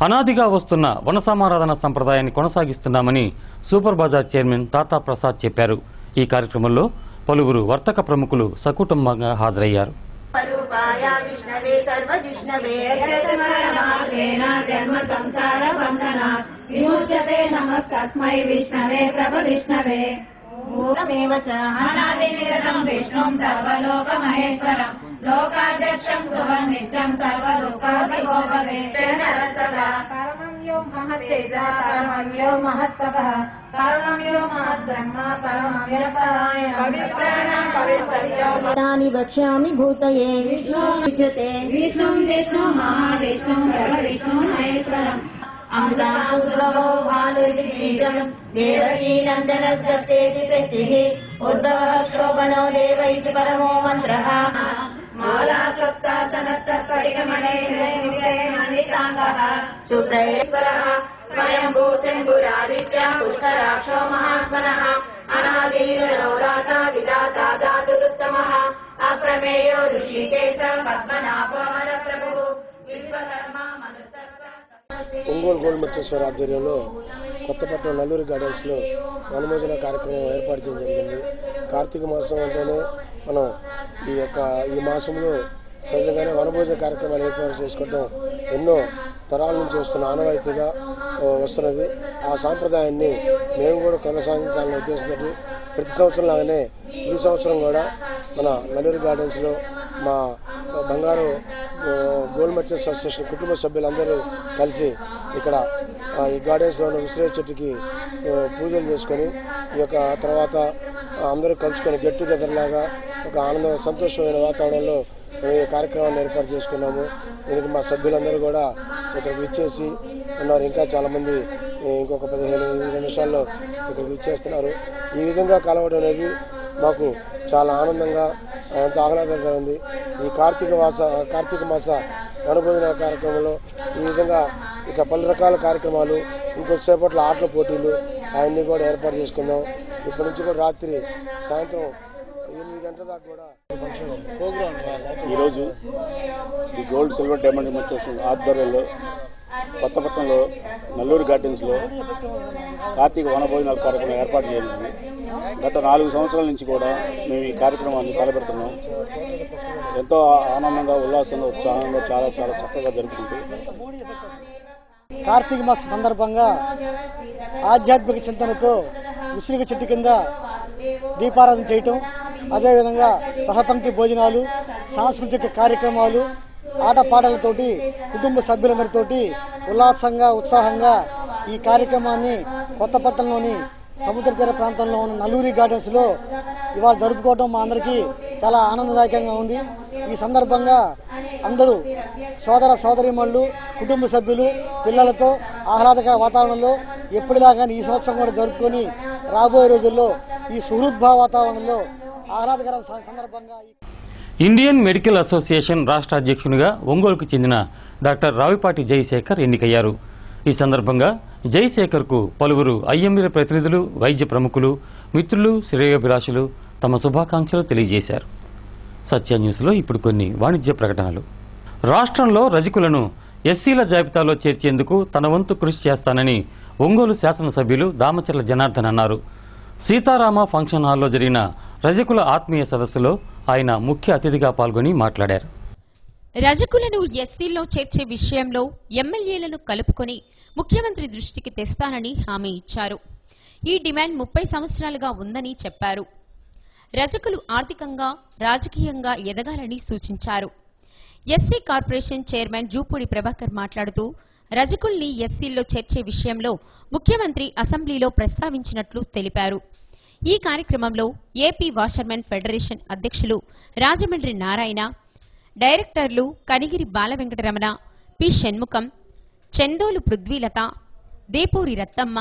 అనాదిగా వస్తున్న వన సమారాధన సంప్రదాయాన్ని కొనసాగిస్తున్నామని సూపర్ బజార్ చైర్మన్ తాతా ప్రసాద్ చెప్పారు. ఈ కార్యక్రమంలో పలువురు వర్తక ప్రముఖులు సకుటుంబంగా హాజరయ్యారు. లోకాధ్యక్షం శుభం నిత్యం సర్వదుఃఖాభిభోగవే నరసదా పరమం యో మహత్తేజ పరమం యో మహత్తపః పరమం యో మహద్బ్రహ్మ పరమం యో పరాయణం పవిత్రాణం పవిత్రయోః तानि वक्ष्यामि भूतये విష్ణుముచ్యతే విష్ణుం విష్ణు మహావిష్ణుం విష్ణు మహేశ్వరం అమృతాంశుభవో భానురితి బీజం దేవకీ నందన సృష్టేతి శక్తిః ఉద్భవః క్షోభణో దేవ ఇతి పరమో మంత్రః మాలాక్లుప్తాసనస్త స్ఫటికమణైర్మణితాంగః శుభ్రైశ్వరः స్వయంభూ శంభురాదిత్య పుష్కరాక్షో మహాస్మనः అనాదిరౌదాత విదాత ధాతురుత్తమః అప్రమేయో ఋషికేశ పద్మనాభో హరప్రభుః విశ్వకర్మ ఒంగోలు గోల్డ్ మెట్రేశ్వర ఆధ్వర్యంలో కొత్తపట్నం నల్లూరి గార్డెన్స్లో వనభోజన కార్యక్రమం ఏర్పాటు చేయడం జరిగింది. కార్తీక మాసం అంటేనే మనం ఈ మాసంలో సహజంగానే వనభోజన కార్యక్రమాలు ఏర్పాటు చేసుకోవడం ఎన్నో తరాల నుంచి వస్తున్న ఆనవాయితీగా వస్తున్నది. ఆ సాంప్రదాయాన్ని మేము కూడా కొనసాగించాలనే ఉద్దేశంతో ప్రతి సంవత్సరం లాగానే ఈ సంవత్సరం కూడా మన నల్లూరి గార్డెన్స్లో మా బంగారు గోల్డ్ మెట్రస్ అసోసియేషన్ కుటుంబ సభ్యులందరూ కలిసి ఇక్కడ ఈ గార్డెన్స్లో ఉన్న విశ్రేష చెట్టుకి పూజలు చేసుకొని ఈ యొక్క తర్వాత అందరూ కలుసుకొని గెట్ టుగెదర్ లాగా ఒక ఆనందం సంతోషమైన వాతావరణంలో ఈ కార్యక్రమాన్ని ఏర్పాటు చేసుకున్నాము. దీనికి మా సభ్యులందరూ కూడా ఇక్కడికి విచ్చేసి ఉన్నారు. ఇంకా చాలామంది ఇంకొక 15-20 నిమిషాల్లో ఇక్కడికి విచ్చేస్తున్నారు. ఈ విధంగా కలవడం అనేది మాకు చాలా ఆనందంగా ఎంతో ఆహ్లాదంగా ఉంది. ఈ కార్తీక మాస వనభోజన కార్యక్రమంలో ఈ విధంగా ఇక పలు రకాల కార్యక్రమాలు ఇంకొద్దిసేపట్లో ఆటల పోటీలు అవన్నీ కూడా ఏర్పాటు చేసుకుందాం. ఇప్పటి నుంచి కూడా రాత్రి సాయంత్రం 8 గంటల దాకా కూడా ఈరోజు ఈ గోల్డ్ సిల్వర్ డైమండ్ డెమోన్స్ట్రేషన్ ఆధ్వర్యంలో కొత్తపట్నంలో నల్లూరి గార్డెన్స్లో కార్తీక వనభోజనాల కార్యక్రమం ఏర్పాటు చేయాలి. గత 4 సంవత్సరాల నుంచి కూడా మేము ఈ కార్యక్రమాన్ని తలపెడుతున్నాం. ఎంతో ఆనందంగా ఉల్లాసంగా ఉత్సాహంగా చాలా చాలా చక్కగా జరుపుకుంటూ కార్తీక మాస సందర్భంగా ఆధ్యాత్మిక చింతనతో ఉసిరిక చెట్టు కింద దీపారాధన చేయటం, అదేవిధంగా సహపంక్తి భోజనాలు, సాంస్కృతిక కార్యక్రమాలు, ఆటపాటలతోటి కుటుంబ సభ్యులందరితోటి ఉల్లాసంగా ఉత్సాహంగా ఈ కార్యక్రమాన్ని కొత్తపట్నంలోని సముద్ర తీర ప్రాంతంలో ఉన్న నల్లూరి గార్డెన్స్లో ఇవాళ జరుపుకోవడం మా అందరికీ చాలా ఆనందదాయకంగా ఉంది. ఈ సందర్భంగా అందరూ సోదర సోదరీమణులు, కుటుంబ సభ్యులు, పిల్లలతో ఆహ్లాదకర వాతావరణంలో ఎప్పటిలాగానే ఈ సంవత్సరం కూడా జరుపుకొని రాబోయే రోజుల్లో ఈ సుహృద్భావ వాతావరణంలో ఆహ్లాదకర సందర్భంగా ఇండియన్ మెడికల్ అసోసియేషన్ రాష్ట్ర అధ్యక్షునిగా ఒంగోలుకు చెందిన డాక్టర్ రావిపాటి జయశేఖర్ ఎన్నికయ్యారు. ఈ సందర్భంగా జయశేఖర్కు పలువురు ఐఎంఏ ప్రతినిధులు, వైద్య ప్రముఖులు, మిత్రులు, శ్రేయోభిలాషులు తమ శుభాకాంక్షలు తెలియజేశారు. సత్య న్యూస్లో ఇప్పుడు కొన్ని వాణిజ్య ప్రకటనలు. రాష్ట్రంలో రజకులను ఎస్సీల జాబితాలో చేర్చేందుకు తన వంతు కృషి చేస్తానని ఒంగోలు శాసనసభ్యులు దామచర్ల జనార్దన్ అన్నారు. సీతారామ ఫంక్షన్ హాల్లో జరిగిన రజకుల ఆత్మీయ సదస్సులో ఆయన ముఖ్య అతిథిగా పాల్గొని మాట్లాడారు. రజకులను ఎస్సీల్లో చేర్చే విషయంలో ఎమ్మెల్యేలను కలుపుకొని ముఖ్యమంత్రి దృష్టికి తెస్తానని హామీ ఇచ్చారు. ఈ డిమాండ్ 30 సంవత్సరాలుగా ఉందని చెప్పారు. రజకులు ఆర్థికంగా, రాజకీయంగా ఎదగాలని సూచించారు. SC corporation chairman Jupudi Prabhakar మాట్లాడుతూ రజకుల్ని ఎస్సీల్లో చేర్చే విషయంలో ముఖ్యమంత్రి అసెంబ్లీలో ప్రస్తావించినట్లు తెలిపారు. ఈ కార్యక్రమంలో ఏపీ వాషర్మెన్ ఫెడరేషన్ అధ్యక్షులు రాజమండ్రి నారాయణ, డైరెక్టర్లు కనిగిరి బాలవెంకటరమణ, పి షణ్ముఖం, చందోలు పృథ్వీలత, దేపూరి రత్తమ్మ,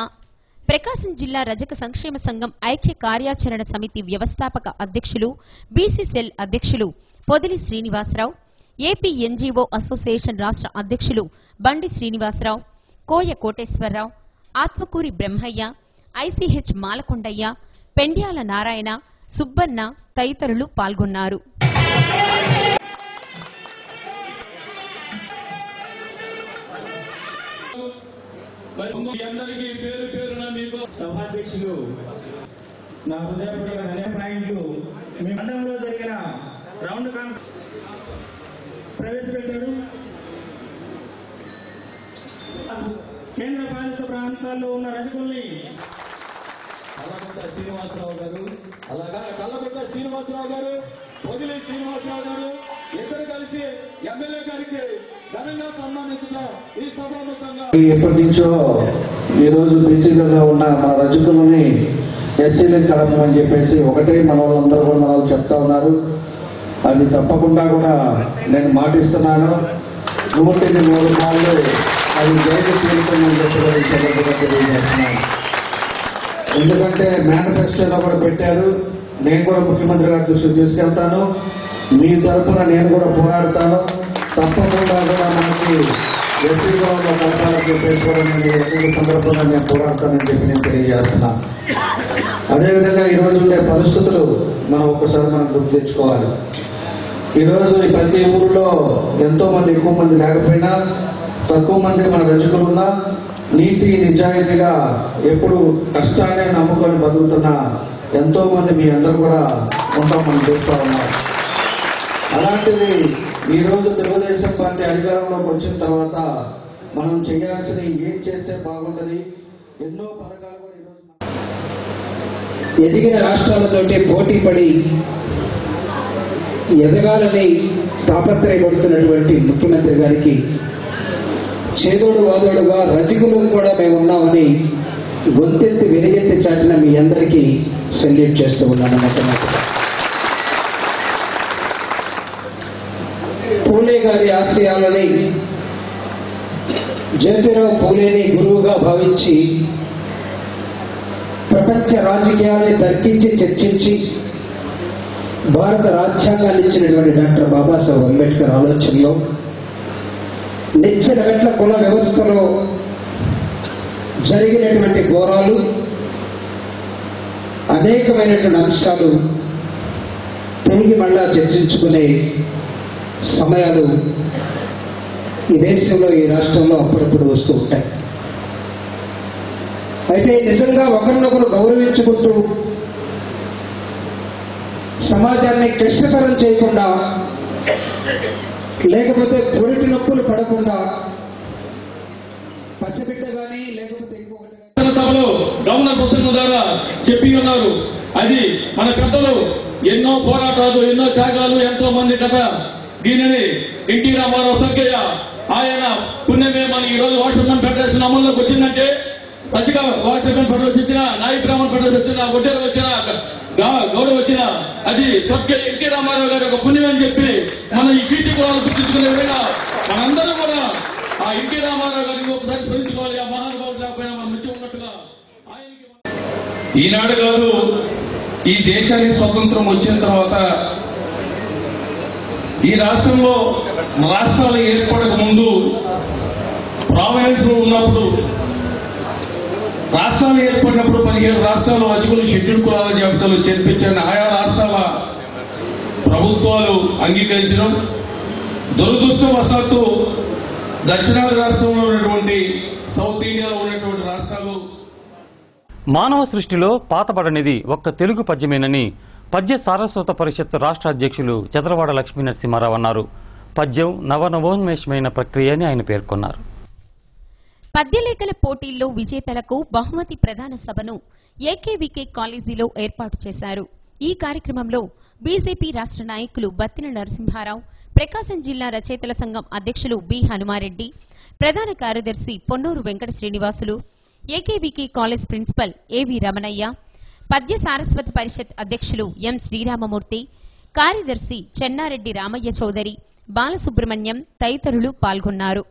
ప్రకాశం జిల్లా రజక సంక్షేమ సంఘం ఐక్య కార్యాచరణ సమితి వ్యవస్థాపక అధ్యక్షులు, బీసీ సెల్ అధ్యక్షులు Podili Srinivasarao, AP NGO association రాష్ట్ర అధ్యక్షులు బండి శ్రీనివాసరావు, కోయ కోటేశ్వరరావు, ఆత్మకూరి బ్రహ్మయ్య, ఐసీహెచ్ మాలకొండయ్య, పెండ్యాల నారాయణ, సుబ్బన్న తదితరులు పాల్గొన్నారు. సభాధ్యక్షులు నా హృదయపూర్వక ధన్యవాదాలు. మీ మండలంలో జరిగిన రౌండ్ ప్రవేశపెట్టాడు. కేంద్ర పాలిత ప్రాంతాల్లో ఉన్న రజకుల్ని కల్లగుట్ట శ్రీనివాసరావు గారు, అలాగా కల్లగుట్ట శ్రీనివాసరావు గారు, పొదిలి శ్రీనివాసరావు గారు, ఇద్దరు కలిసి ఎమ్మెల్యే గారికి ఘనంగా సన్మానించడం ఈ సభాముఖంగా. ఎప్పటి నుంచో ఈరోజు బీసీలుగా ఉన్న మన రజకులని ఎస్సీలకు కలపమని చెప్పేసి ఒకటే మన వాళ్ళందరూ కూడా మన వాళ్ళు చెప్తా ఉన్నారు. అది తప్పకుండా కూడా నేను మాటిస్తున్నాను. 103 సార్లు అది జైలు తీరుతుందని చెప్పి తెలియజేస్తున్నాను. ఎందుకంటే మేనిఫెస్టోలో కూడా పెట్టారు. నేను కూడా ముఖ్యమంత్రి గారి దృష్టికి తీసుకెళ్తాను. మీ తరఫున నేను కూడా పోరాడతాను. తప్పకుండా కూడా మనకి ఎస్సీ గృహంలో కలపాలని చెప్పేసి కూడా నేను ఎన్ని సందర్భంగా నేను పోరాడతానని చెప్పి నేను తెలియజేస్తున్నాను. అదేవిధంగా ఈరోజు ఉండే పరిస్థితులు మనం ఒక్కసారి మనం గుర్తు తెచ్చుకోవాలి. ఈరోజు ప్రతి ఊరిలో ఎంతో మంది, ఎక్కువ మంది లేకపోయినా తక్కువ మంది మన రజకులున్నా నీతి నిజాయితీగా ఎప్పుడు కష్టాన్ని నమ్ముకొని బతుకుతున్న ఎంతో మంది మీ అందరూ కూడా ఉంటాం మనం చూస్తూ ఉన్నాం. అలాంటిది ఈరోజు తెలుగుదేశం పార్టీ అధికారంలోకి వచ్చిన తర్వాత మనం చేయాల్సినవి ఏం చేస్తే బాగుంటుంది, ఎన్నో పథకాలు కూడా ఈరోజు ఎదిగిన రాష్ట్రాలతోటి పోటీ పడి ఎదగాలని తాపత్రయపడుతున్నటువంటి ముఖ్యమంత్రి గారికి చేదోడు వాదోడుగా రజకులు కూడా మేము ఉన్నామని గొంతెత్తి వెలుగెత్తి చాటిన మీ అందరికీ సెల్యూట్ చేస్తూ ఉన్నాను. మొట్టమొదటి పూలే గారి ఆశయాలని, జ్యోతిరావు పూలేని గురువుగా భావించి ప్రపంచ రాజకీయాల్ని తర్కించి చర్చించి భారత రాజ్యాంగాన్ని ఇచ్చినటువంటి డాక్టర్ బాబాసాహెబ్ అంబేద్కర్ ఆలోచనలో నిచ్చెన మెట్ల కుల వ్యవస్థలో జరిగినటువంటి ఘోరాలు, అనేకమైనటువంటి అంశాలు తిరిగి మళ్ళా చర్చించుకునే సమయాలు ఈ దేశంలో, ఈ రాష్ట్రంలో అప్పుడప్పుడు వస్తూ ఉంటాయి. అయితే నిజంగా ఒకరినొకరు గౌరవించుకుంటూ సమాజాన్ని క్లిష్టతరం చేయకుండా, లేకపోతే పొరిటి నొప్పులు పడకుండా పసిబిడ్డ కానీ లేకపోతే ఇంకొకటి సభలో గవర్నర్ పుస్తకం ద్వారా చెప్పి ఉన్నారు. అది మన పెద్దలు ఎన్నో పోరాటాలు, ఎన్నో త్యాగాలు, ఎంతో మంది కథ. దీనిని ఎన్టీ రామారావు సంఖ్య ఆయన పుణ్యమే మన ఈ రోజు వాషర్మెన్ ఫెడరేషన్ అమల్లోకి వచ్చిందంటే, పచ్చిగా వాషర్మెన్ ఫెడరేషన్ వచ్చిన, నాయి బ్రాహ్మణ ఫెడరేషన్ వచ్చిన, ఒడ్డెలు వచ్చిన, గౌరవ వచ్చిన, అది స్వర్గీయ ఎన్టీ రామారావు గారి ఒక పుణ్యం అని చెప్పి మనం ఈ బీసీ కులాలు గుర్తించుకునే విధంగా మనందరూ కూడా ఆ ఎన్టీ రామారావు గారిని ఒకసారి స్మరించుకోవాలి. ఆ మహానుభావుడు లేకపోయినా మనం మంచి ఉన్నట్టుగా ఈనాడు కాదు, ఈ దేశానికి స్వతంత్రం వచ్చిన తర్వాత ఈ రాష్ట్రంలో రాష్ట్రాలు ఏర్పడక ముందు ప్రావిన్స్ లో ఉన్నప్పుడు, రాష్ట్రాలు ఏర్పడినప్పుడు 17 రాష్ట్రాల రజకులు షెడ్యూల్ కులాల జాబితాలో చేర్పించిన ఆయా రాష్ట్రాల ప్రభుత్వాలు అంగీకరించడం, దురదృష్టవశాత్తు దక్షిణాది రాష్ట్రంలో ఉన్నటువంటి సౌత్ ఇండియాలో ఉన్నటువంటి రాష్ట్రాలు మానవ సృష్టిలో పాతబడనిది ఒక్క తెలుగు పద్యమేనని పద్య సారస్వత పరిషత్ రాష్ట్ర అధ్యక్షులు చదరవాడ లక్ష్మీ నరసింహారావు అన్నారు. పద్యం నవనవోన్మేషమైన ప్రక్రియ అని ఆయన పేర్కొన్నారు. పద్యలేఖల పోటీల్లో విజేతలకు బహుమతి ప్రదాన సభను ఏకేవీకే కాలేజీలో ఏర్పాటు చేశారు. ఈ కార్యక్రమంలో బీజేపీ రాష్ట్ర నాయకులు బత్తిన నరసింహారావు, ప్రకాశం జిల్లా రచయితల సంఘం అధ్యక్షులు బి హనుమారెడ్డి, ప్రధాన కార్యదర్శి Ponnuru Venkata Srinivasulu, AKVK college principal AV Ramanaiah, పద్య సారస్వత పరిషత్ అధ్యక్షులు ఎం శ్రీరామమూర్తి, కార్యదర్శి చెన్నారెడ్డి రామయ్య చౌదరి, బాలసుబ్రహ్మణ్యం తదితరులు పాల్గొన్నారు.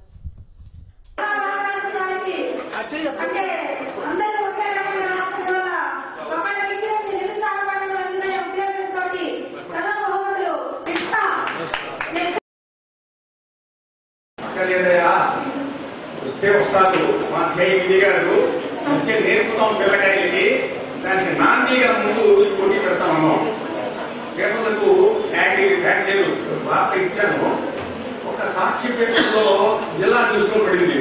వస్తే వస్తారు మా చేయి గారు వస్తే నేర్పుతాం పిల్లకాయలకి, దానికి నాందీగా ముందు పోటీ పెడతాము. పేపర్లకు ఫ్యాక్ట్ లేదు, వార్త ఇచ్చాను. ఒక సాక్షి పేపర్లో జిల్లా న్యూస్ లో పడింది,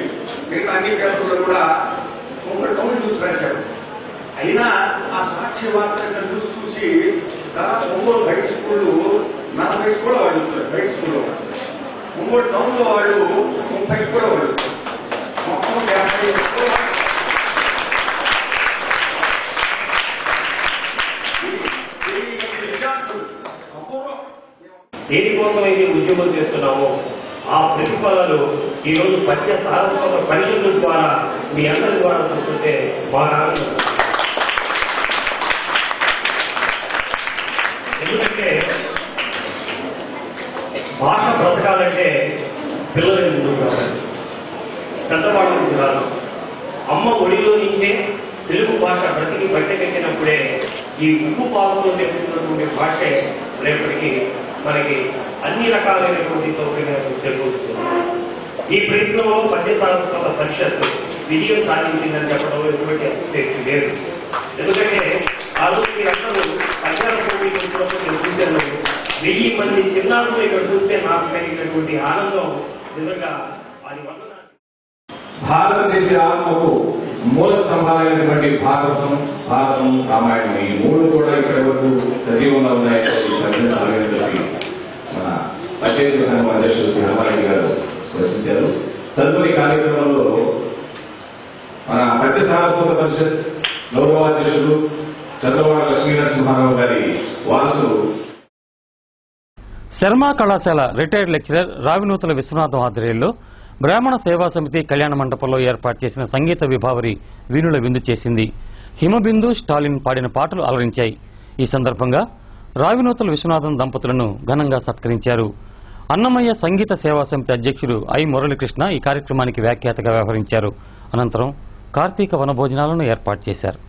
మిగతా అన్ని పేపర్లో కూడా ఒక టౌన్ న్యూస్ రాశారు. అయినా ఆ సాక్షి వార్త న్యూస్ చూసి దాదాపు 9 బయట స్కూళ్ళు 40 స్కూల్ వాళ్ళు బయట స్కూల్లో, 3 టౌన్ లో వాళ్ళు 30 స్కూల్ వాళ్ళు, మొత్తం 50 దేనికోసమైతే ఉద్యమం చేస్తున్నామో ఆ ప్రతిఫలాలు ఈరోజు పద్య సారస్వత పరిషత్తు ద్వారా మీ అందరి ద్వారా చూస్తుంటే మా నాన్న. ఎందుకంటే భాష బ్రతకాలంటే పిల్లల ముందుకు రావాలి, పెద్దవాళ్ళ ముందు రాదు. అమ్మ ఒడిలో నుంచే తెలుగు భాష బ్రతికి బట్టకెక్కినప్పుడే ఈ ఉప్పు పాలతో నేర్చుకున్నటువంటి భాషే రేపటికి మనకి అన్ని రకాలైనటువంటి సౌకర్యాలు చేకూరుస్తుంది. ఈ ప్రయత్నంలో పద్య సారస్వత పరిషత్ విజయం సాధించిందని చెప్పడంలో ఎటువంటి అతిశక్తి లేదు. ఎందుకంటే ఆ రోజు మీరందరూ పద్యాల పోటీ వచ్చినప్పుడు నేను చూశాను. 1000 మంది చిన్నారులు ఇక్కడ చూస్తే నాకు కలిగినటువంటి ఆనందం నిజంగా అది వల్ల భారతదేశ ఆత్మకు మూల స్తంభాలైనటువంటి భారతం, రామాయణం ఈ మూడు కూడా ఇక్కడి వరకు సజీవంగా ఉన్నాయని మన పంచాయతీ సంఘం అధ్యక్షుడు శ్రీ రామారెడ్డి గారు ప్రశ్నించారు. తదుపరి కార్యక్రమంలో మన పద్య సారస్వత పరిషత్ గౌరవాధ్యక్షుడు చంద్రబాబు లక్ష్మీనరసింహారావు గారి వారసులు శర్మ కళాశాల రిటైర్డ్ లెక్చరర్ రావినూతల విశ్వనాథం ఆధ్వర్యంలో బ్రాహ్మణ సేవా సమితి కళ్యాణ మండపంలో ఏర్పాటు చేసిన సంగీత విభావరి వీణుల విందు చేసింది. హిమబిందు, స్టాలిన్ పాడిన పాటలు అలరించాయి. ఈ సందర్భంగా రావినూతల విశ్వనాథం దంపతులను ఘనంగా సత్కరించారు. అన్నమయ్య సంగీత సేవా సమితి అధ్యక్షుడు ఐ మురళీకృష్ణ ఈ కార్యక్రమానికి వ్యాఖ్యాతగా వ్యవహరించారు. అనంతరం కార్తీక వనభోజనాలను ఏర్పాటు చేశారు.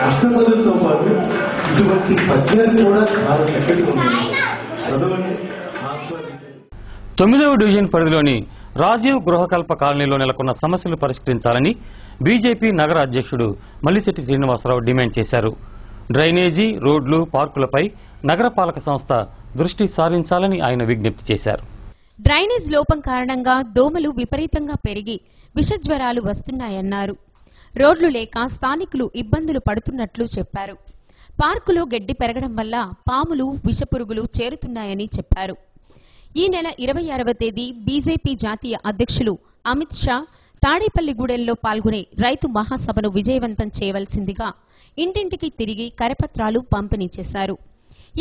అష్టపదులతో పాటు ఇటువంటి పద్యాలు కూడా చాలా చక్కగా ఉన్నాయి. చదవండి, ఆస్వాదించండి. 9వ డివిజన్ పరిధిలోని రాజీవ్ గృహకల్ప కాలనీలో నెలకొన్న సమస్యలు పరిష్కరించాలని బీజేపీ నగర అధ్యక్షుడు మల్లిశెట్టి శ్రీనివాసరావు డిమాండ్ చేశారు. డ్రైనేజీ, రోడ్లు, పార్కులపై నగరపాలక సంస్థ దృష్టి సారించాలని ఆయన విజ్ఞప్తి చేశారు. డ్రైనేజ్ లోపం కారణంగా దోమలు విపరీతంగా పెరిగి విషజ్వరాలు వస్తున్నాయన్నారు. రోడ్లు లేక స్థానికులు ఇబ్బందులు పడుతున్నట్లు చెప్పారు. పార్కులో గడ్డి పెరగడం వల్ల పాములు, విషపురుగులు చేరుతున్నాయని చెప్పారు. ఈ నెల 26వ తేదీ బీజేపీ జాతీయ అధ్యక్షులు అమిత్ షా తాడేపల్లిగూడెంలో పాల్గొనే రైతు మహాసభను విజయవంతం చేయవలసిందిగా ఇంటింటికి తిరిగి కరపత్రాలు పంపిణీ చేశారు.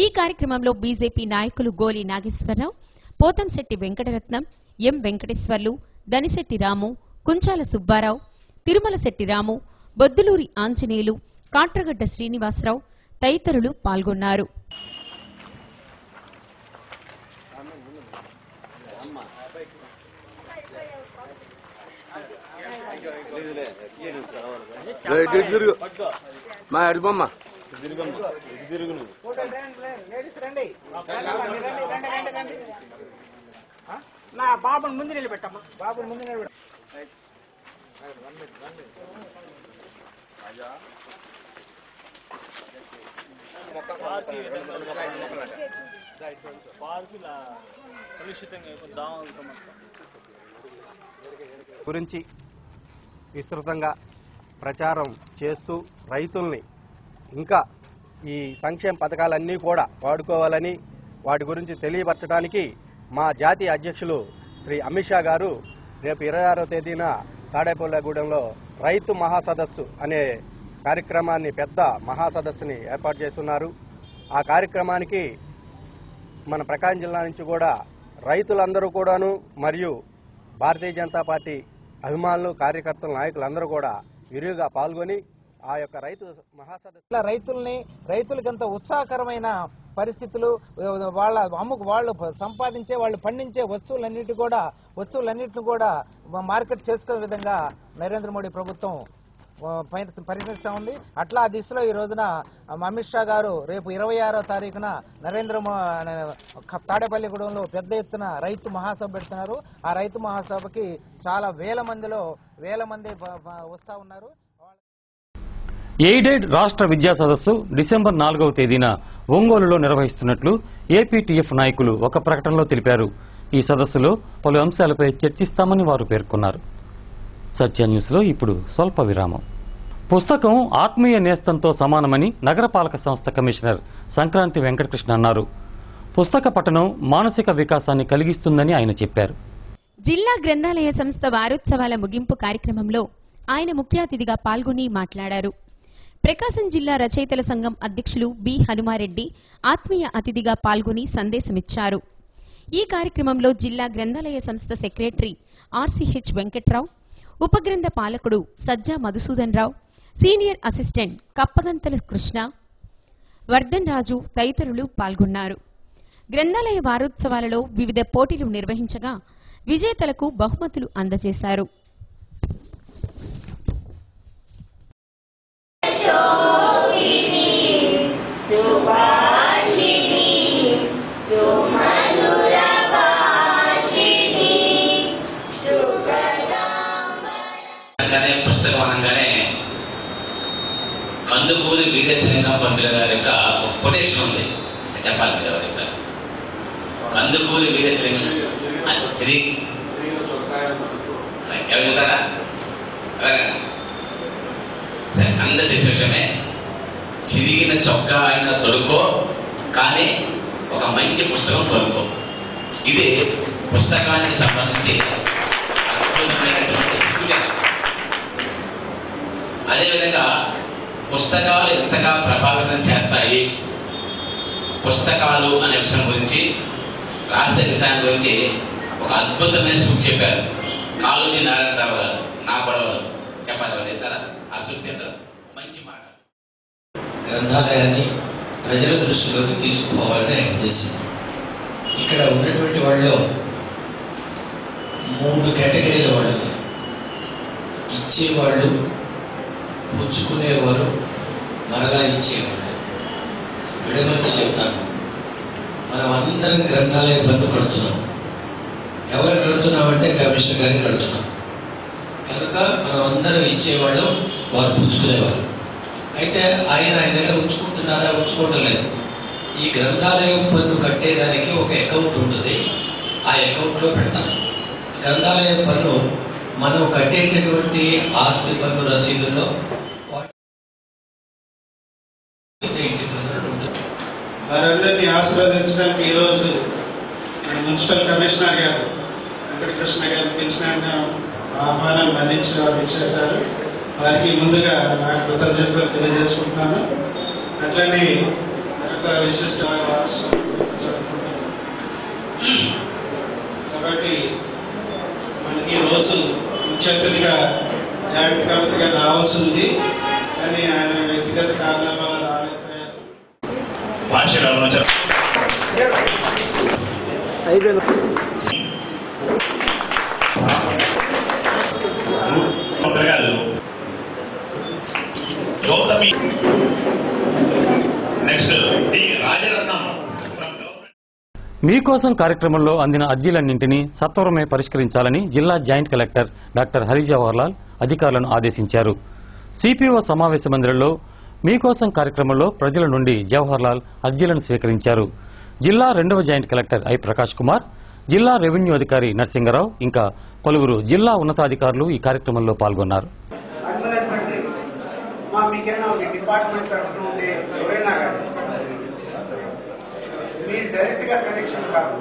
ఈ కార్యక్రమంలో బీజేపీ నాయకులు గోలి నాగేశ్వరరావు, పోతంశెట్టి వెంకటరత్నం, ఎం వెంకటేశ్వర్లు, దనిశెట్టి రాము, కుంచాల సుబ్బారావు, తిరుమలశెట్టి రాము, బొద్దులూరి ఆంజనేయులు, కాట్రగడ్డ శ్రీనివాసరావు తదితరులు పాల్గొన్నారు. నా బాబుని ముందు నిలబెట్టమ్మా, బాబుని ముందు నిలబెట్ట. గురించి విస్తృతంగా ప్రచారం చేస్తూ రైతుల్ని ఇంకా ఈ సంక్షేమ పథకాలన్నీ కూడా వాడుకోవాలని వాటి గురించి తెలియపరచడానికి మా జాతీయ అధ్యక్షులు శ్రీ అమిత్ షా గారు రేపు 26వ తేదీన తాడేపల్లిగూడెంలో రైతు మహాసదస్సు అనే కార్యక్రమాన్ని పెద్ద మహాసదస్సుని ఏర్పాటు చేస్తున్నారు. ఆ కార్యక్రమానికి మన ప్రకాశం జిల్లా నుంచి కూడా రైతులందరూ కూడాను మరియు భారతీయ జనతా పార్టీ అభిమానులు, కార్యకర్తలు, నాయకులు అందరూ కూడా విరివిగా పాల్గొని ఆ యొక్క రైతు మహాసదస్సు రైతులకి అంత ఉత్సాహకరమైన పరిస్థితులు, వాళ్ళు సంపాదించే, వాళ్ళు పండించే వస్తువులన్నిటిని కూడా మార్కెట్ చేసుకునే విధంగా నరేంద్ర మోడీ ప్రభుత్వం పరిగణిస్తూ ఉంది. అట్లా ఆ దిశలో ఈ రోజున అమిత్ షా గారు రేపు 26వ తారీఖున తాడేపల్లిగూడెంలో పెద్ద ఎత్తున రైతు మహాసభ పెడుతున్నారు. ఆ రైతు మహాసభకి చాలా వేల మంది వస్తూ ఉన్నారు. ఎయిడెడ్ రాష్ట్ర విద్యా సదస్సు డిసెంబర్ 4వ తేదీన ఒంగోలులో నిర్వహిస్తున్నట్లు ఏపీటీఎఫ్ నాయకులు ఒక ప్రకటనలో తెలిపారు. ఈ సదస్సులో పలు అంశాలపై చర్చిస్తామని వారు పేర్కొన్నారు. సత్య న్యూస్లో ఇప్పుడు స్వల్ప విరామం. పుస్తకం ఆత్మీయ నేస్తంతో సమానమని నగరపాలక సంస్థ కమిషనర్ సంక్రాంతి వెంకటకృష్ణ అన్నారు. పుస్తక పఠనం మానసిక వికాసాన్ని కలిగిస్తుందని ఆయన చెప్పారు. జిల్లా గ్రంథాలయ సంస్థ వారోత్సవాల ముగింపు కార్యక్రమంలో ఆయన ముఖ్య అతిథిగా పాల్గొని మాట్లాడారు. ప్రకాశం జిల్లా రచయితల సంఘం అధ్యక్షులు బి హనుమారెడ్డి ఆత్మీయ అతిథిగా పాల్గొని సందేశమిచ్చారు. ఈ కార్యక్రమంలో జిల్లా గ్రంథాలయ సంస్థ సెక్రటరీ ఆర్సీహెచ్ వెంకట్రావు, ఉపగ్రంథ పాలకుడు సజ్జా మధుసూదన్ రావు, సీనియర్ అసిస్టెంట్ కప్పగంతల కృష్ణ, వర్ధన్ రాజు తదితరులు పాల్గొన్నారు. గ్రంథాలయ వారోత్సవాలలో వివిధ పోటీలు నిర్వహించగా విజేతలకు బహుమతులు అందజేశారు. పుస్తకం అనగానే కందుకూరి వీరేశలింగం పంతులు గారి యొక్క కొటేషన్ ఉంది, చెప్పాలి మీరు ఎవరైతే. కందుకూరి వీరేశలింగం సరే ఎవరు చెప్తారా? ఎవరైనా సరే, అందరి తెలిసిన విషయమే. చిరిగిన చొక్కా అయినా తొడుక్కో, కానీ ఒక మంచి పుస్తకం కొనుక్కో. ఇది పుస్తకానికి సంబంధించి అద్భుతమైనటువంటి సూచన. అదేవిధంగా పుస్తకాలు ఎంతగా ప్రభావితం చేస్తాయి, పుస్తకాలు అనే విషయం గురించి, రాసే విధానం గురించి ఒక అద్భుతమైన సూచి చెప్పారు కాళోజీ నారాయణరావు గారు. నా గొడవలు చెప్పాలి ఎవరైతారా? ఆ సూచి మంచి మాట. గ్రంథాలయాన్ని ప్రజల దృష్టిలోకి తీసుకుపోవాలనే ఉద్దేశం. ఇక్కడ ఉన్నటువంటి వాళ్ళు 3 కేటగిరీల వాళ్ళు: ఇచ్చేవాళ్ళు, పుచ్చుకునేవారు, మరలా ఇచ్చేవాళ్ళు. విడమర్చి చెప్తాను, మనం అందరం గ్రంథాలయ పన్ను కడుతున్నాం. ఎవరు కడుతున్నామంటే కమిషనర్ గారికి కడుతున్నాం. కనుక మనం అందరం ఇచ్చేవాళ్ళం, వారు పుచ్చుకునేవారు. అయితే ఆయన దగ్గర ఉంచుకుంటున్నారా? ఉంచుకోవటం లేదు. ఈ గ్రంథాలయం పన్ను కట్టేదానికి ఒక అకౌంట్ ఉంటుంది, ఆ అకౌంట్లో పెడతాం. గ్రంథాలయం పన్ను మనం కట్టేటటువంటి ఆస్తి పన్ను రసీదుల్లో ఇంటి పన్ను ఉంటుంది. వారందరినీ ఆశీర్వదించడానికి ఈరోజు మున్సిపల్ కమిషనర్ గారు వెంకటకృష్ణ గారు పిలిచిన ఆహ్వానం మన్నించి వారు ఇచ్చేశారు. వారికి ముందుగా నా కృతజ్ఞతలు తెలియజేసుకుంటున్నాను. అట్లనే మరొక విశిష్ట కాబట్టి మనకి ఈరోజు ముఖ్య అతిథిగా జాయింట్ కలెక్టర్గా రావాల్సి ఉంది, కానీ ఆయన వ్యక్తిగత కారణాల వల్ల రాలేకపోయారు. మీకోసం కార్యక్రమంలో అందిన అర్జీలన్నింటినీ సత్వరమే పరిష్కరించాలని జిల్లా joint collector doctor Hari Jawaharlal అధికారులను ఆదేశించారు. సిపిఓ సమావేశ మందిరంలో మీకోసం కార్యక్రమంలో ప్రజల నుండి జవహర్లాల్ అర్జీలను స్వీకరించారు. జిల్లా 2వ joint collector I Prakash Kumar, జిల్లా రెవెన్యూ అధికారి నరసింగరావు ఇంకా పలువురు జిల్లా ఉన్నతాధికారులు ఈ కార్యక్రమంలో పాల్గొన్నారు. మీకైనా మీ డిపార్ట్మెంట్ తరఫున ఉండే ఎవరైనా కానీ మీరు డైరెక్ట్ గా కనెక్షన్ కాదు,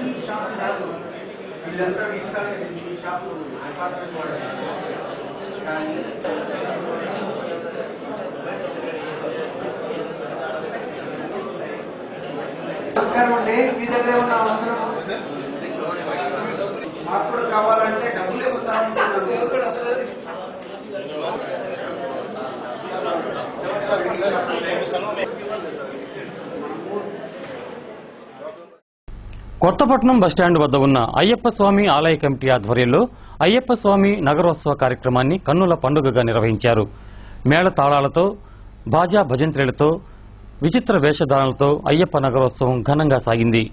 ఈ షాప్ కాదు, వీళ్ళంతా ఇస్తారు కదా ఈ షాప్ డిపార్ట్మెంట్ వాళ్ళు. కానీ నమస్కారం అండి, మీ దగ్గర ఉన్న అవసరం మాకు కూడా కావాలంటే డబ్బులు కొత్తపట్నం బస్టాండ్ వద్ద ఉన్న అయ్యప్ప స్వామి ఆలయ కమిటీ ఆధ్వర్యంలో అయ్యప్ప స్వామి నగరోత్సవ కార్యక్రమాన్ని కన్నుల పండుగగా నిర్వహించారు. మేళ తాళాలతో, బాజా భజంత్రీలతో, విచిత్ర వేషధారణలతో అయ్యప్ప నగరోత్సవం ఘనంగా సాగింది.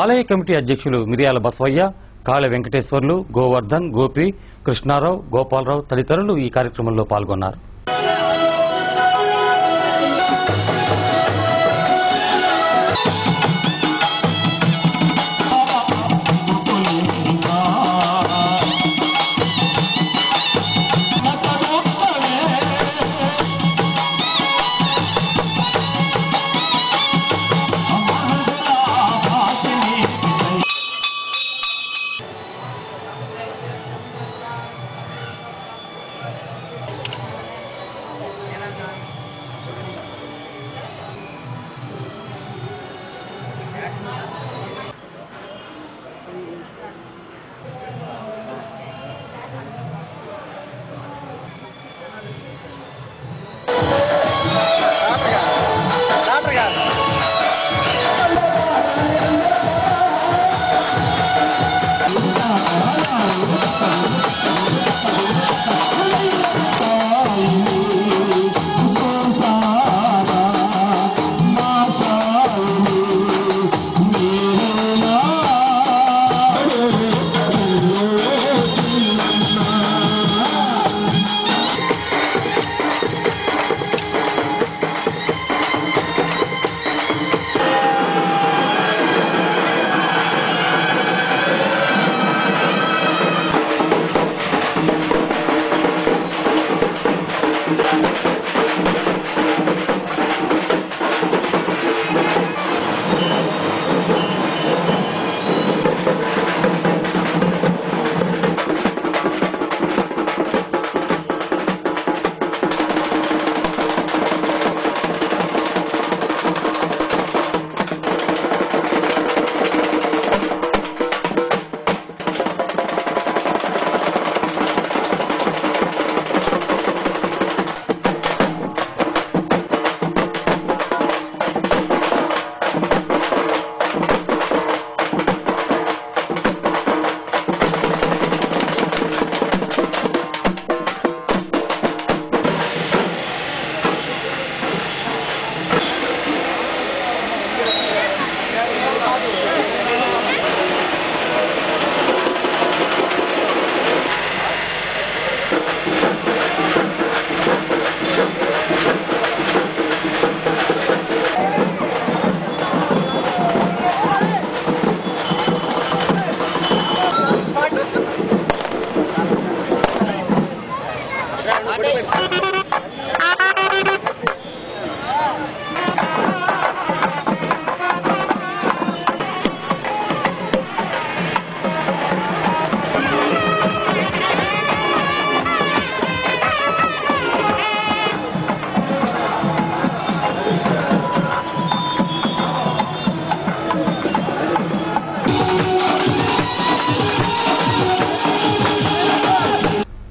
ఆలయ కమిటీ అధ్యక్షులు మిరియాల బసవయ్య, కాళ వెంకటేశ్వర్లు, గోవర్ధన్, గోపి, కృష్ణారావు, గోపాలరావు తదితరులు ఈ కార్యక్రమంలో పాల్గొన్నారు.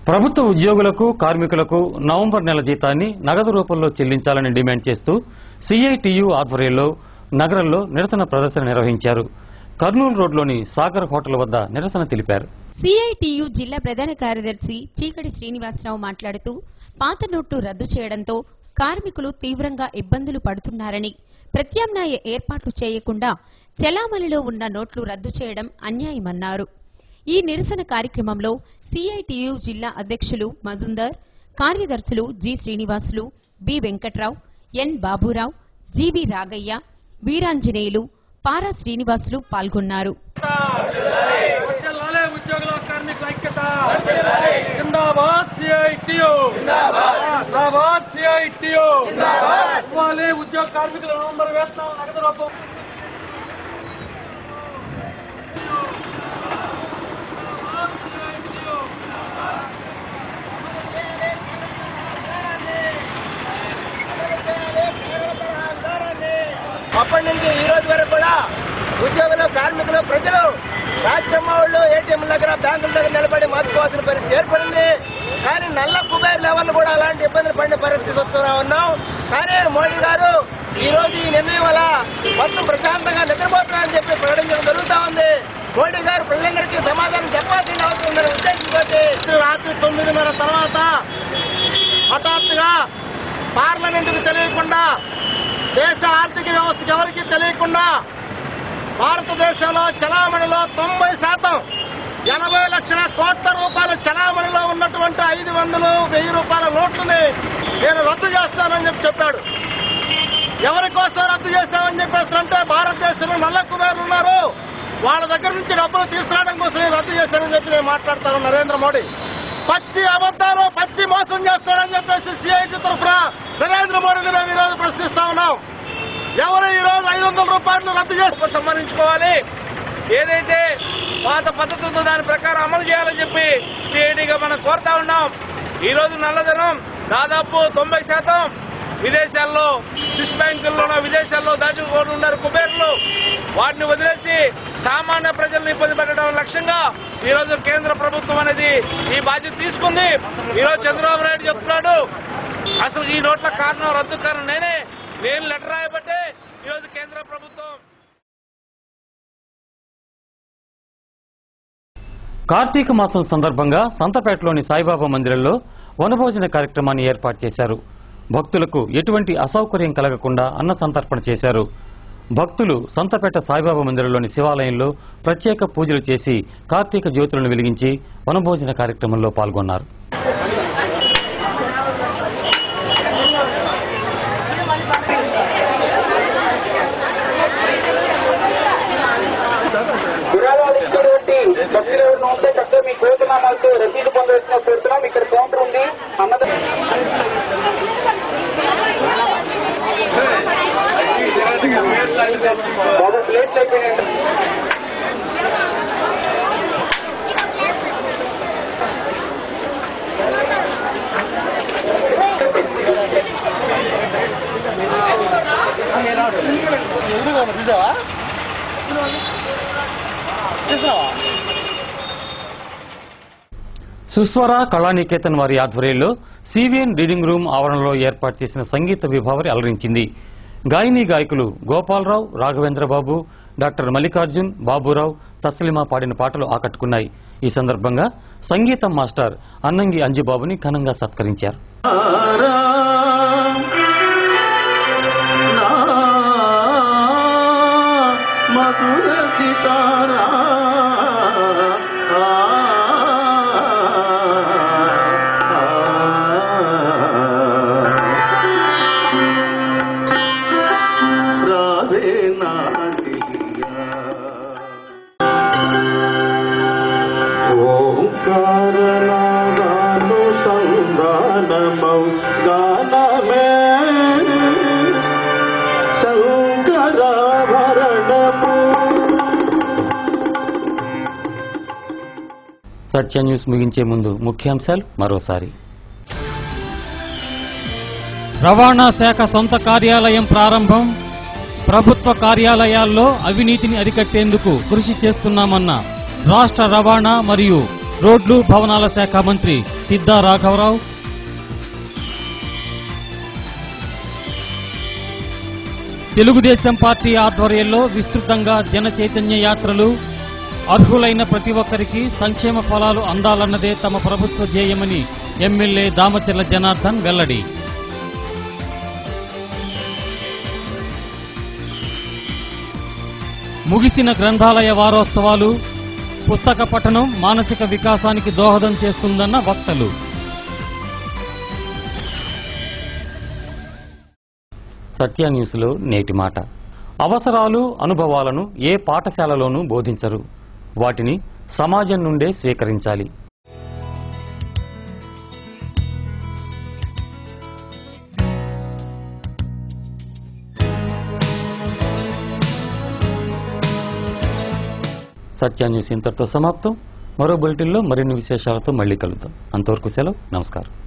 ప్రభుత్వ ఉద్యోగులకు, కార్మికులకు నవంబర్ నెల జీతాన్ని నగదు రూపంలో చెల్లించాలని డిమాండ్ చేస్తూ సిఐటియు ఆధ్వర్యంలో నగరంలో నిరసన ప్రదర్శన నిర్వహించారు. కర్నూలు రోడ్లోని సాగర్ హోటల్ వద్ద నిరసన తెలిపారు. సిఐటియు జిల్లా ప్రధాన కార్యదర్శి చీకటి శ్రీనివాసరావు మాట్లాడుతూ పాత నోట్లు రద్దు చేయడంతో కార్మికులు తీవ్రంగా ఇబ్బందులు పడుతున్నారని, ప్రత్యామ్నాయ ఏర్పాట్లు చేయకుండా చెలామణిలో ఉన్న నోట్లు రద్దు చేయడం అన్యాయమన్నారు. ఈ నిరసన కార్యక్రమంలో సిఐటియు జిల్లా అధ్యక్షులు మజుందర్, కార్యదర్శులు జి శ్రీనివాసులు, బి వెంకట్రావు, ఎన్ బాబురావు, జీవి రాగయ్య, వీరాంజనేయులు, పారా శ్రీనివాసులు పాల్గొన్నారు. ఉద్యోగుల కార్మికుల ఇవ్వాలి ఉద్యోగ కార్మికుల నవంబర్ వేతనం నగదు రూపం. అప్పటి నుంచి ఈ రోజు వరకు కూడా ఉద్యోగులు, కార్మికులు, ప్రజలు రాజ్యమ్మ వాళ్ళు ఏటీఎం దగ్గర, బ్యాంకుల దగ్గర నిలబడి మార్చుకోవాల్సిన పరిస్థితి ఏర్పడింది. కానీ నల్ల కుబేర్లు ఎవరిని కూడా అలాంటి ఇబ్బందులు పడిన పరిస్థితి వస్తున్నా ఉన్నాం. కానీ మోడీ గారు ఈ రోజు ఈ నిర్ణయం వల్ల మొత్తం ప్రశాంతంగా నిద్రపోతున్నారని చెప్పి ప్రకటించడం జరుగుతా ఉంది. మోడీ గారు ప్రజలందరికీ సమాధానం చెప్పాల్సిన అవసరం ఉందనే ఉద్దేశంతో రాత్రి 9:30 తర్వాత హఠాత్తుగా పార్లమెంటుకు తెలియకుండా, దేశ ఆర్థిక వ్యవస్థకి ఎవరికి తెలియకుండా భారతదేశంలో చలామణిలో 90% 80 లక్షల కోట్ల రూపాయల చలామణిలో ఉన్నటువంటి 500, 1000 రూపాయల నోట్లని నేను రద్దు చేస్తానని చెప్పాడు. ఎవరికోసం రద్దు చేస్తామని చెప్పేస్తారంటే భారతదేశంలో నల్ల కుబేర్లు ఉన్నారు, వాళ్ళ దగ్గర నుంచి డబ్బులు తీసుకురావడం కోసం రద్దు చేస్తానని చెప్పి నేను మాట్లాడతాను. నరేంద్ర మోడీ పచ్చి అబద్ధాలు, పచ్చి మోసం చేస్తాడని చెప్పేసి సిఐటి తరఫున నరేంద్ర మోడీని మేము ఈ రోజు ప్రశ్నిస్తా ఉన్నాం. ఎవరు ఈ రోజు 500 రూపాయలు రద్దు చేసి సంహరించుకోవాలి, ఏదైతే పాత పద్ధతి ఉందో దాని ప్రకారం అమలు చేయాలని చెప్పి సిఐడిగా మనం కోరుతా ఉన్నాం. ఈ రోజు నల్లధనం దాదాపు 90% విదేశాల్లో, స్విస్ బ్యాంకుల్లోనూ విదేశాల్లో దాచుకొని ఉన్నారు కుబేర్లు. వాటిని వదిలేసి సామాన్య ప్రజలను ఇబ్బంది పెట్టడం లక్ష్యంగా ఈ రోజు కేంద్ర ప్రభుత్వం అనేది ఈ బాధ్యత తీసుకుంది. ఈ రోజు చంద్రబాబు నాయుడు చెప్తున్నాడు, అసలు ఈ నోట్ల కారణం, రద్దు కారణం నేను లెటర్ రాయబట్టే ఈ రోజు కేంద్ర ప్రభుత్వం. కార్తీక మాసం సందర్భంగా సంతపేటలోని సాయిబాబా మందిరంలో వనభోజన కార్యక్రమాన్ని ఏర్పాటు చేశారు. భక్తులకు ఎటువంటి అసౌకర్యం కలగకుండా అన్న సంతర్పణ చేశారు. భక్తులు సంతపేట సాయిబాబా మందిరంలోని శివాలయంలో ప్రత్యేక పూజలు చేసి కార్తీక జ్యోతులను వెలిగించి వనభోజన కార్యక్రమంలో పాల్గొన్నారు. భక్తులు ఎవరైనా ఉంటే చక్కగా మీ కోరికనామాలతో రసీదు పొందవలసిన కోరుతున్నాం. ఇక్కడ కౌంటర్ ఉంది. బాబు ప్లేట్లు అయిపోయినాయండి. సుస్వర కళానికేతన్ వారి ఆధ్వర్యంలో సివిఎన్ రీడింగ్ రూమ్ ఆవరణలో ఏర్పాటు చేసిన సంగీత విభావరి అలరించింది. గాయని గాయకులు గోపాలరావు, రాఘవేంద్రబాబు, డాక్టర్ మల్లికార్జున్, బాబురావు, తస్లిమా పాడిన పాటలు ఆకట్టుకున్నాయి. ఈ సందర్భంగా సంగీతం మాస్టర్ అన్నంగి అంజిబాబుని ఘనంగా సత్కరించారు. సత్య న్యూస్ ముగించే ముందు ముఖ్యాంశాలు మరోసారి. రవాణా శాఖ సొంత కార్యాలయం ప్రారంభం. ప్రభుత్వ కార్యాలయాల్లో అవినీతిని అరికట్టేందుకు కృషి చేస్తున్నామన్న రాష్ట్ర రవాణా మరియు రోడ్లు భవనాల శాఖ మంత్రి సిద్ధా రాఘవరావు. తెలుగుదేశం పార్టీ ఆధ్వర్యంలో విస్తృతంగా జన చైతన్య యాత్రలు. అర్హులైన ప్రతి ఒక్కరికి సంక్షేమ ఫలాలు అందాలన్నదే తమ ప్రభుత్వ ధ్యేయమని ఎమ్మెల్యే దామచర్ల జనార్దన్ వెల్లడి. ముగిసిన గ్రంథాలయ వారోత్సవాలు. పుస్తక పఠనం మానసిక వికాసానికి దోహదం చేస్తుందన్న వక్తలు. సత్య న్యూస్లో నేటి మాట. అవసరాలు, అనుభవాలను ఏ పాఠశాలలోనూ బోధించరు. వాటిని సమాజం నుండే స్వీకరించాలి. సత్య న్యూస్ ఇంతటితో సమాప్తం. మరో బులెటిన్లో మరిన్ని విశేషాలతో మళ్ళీ కలుద్దాం. అంతవరకు సెలవు. నమస్కారం.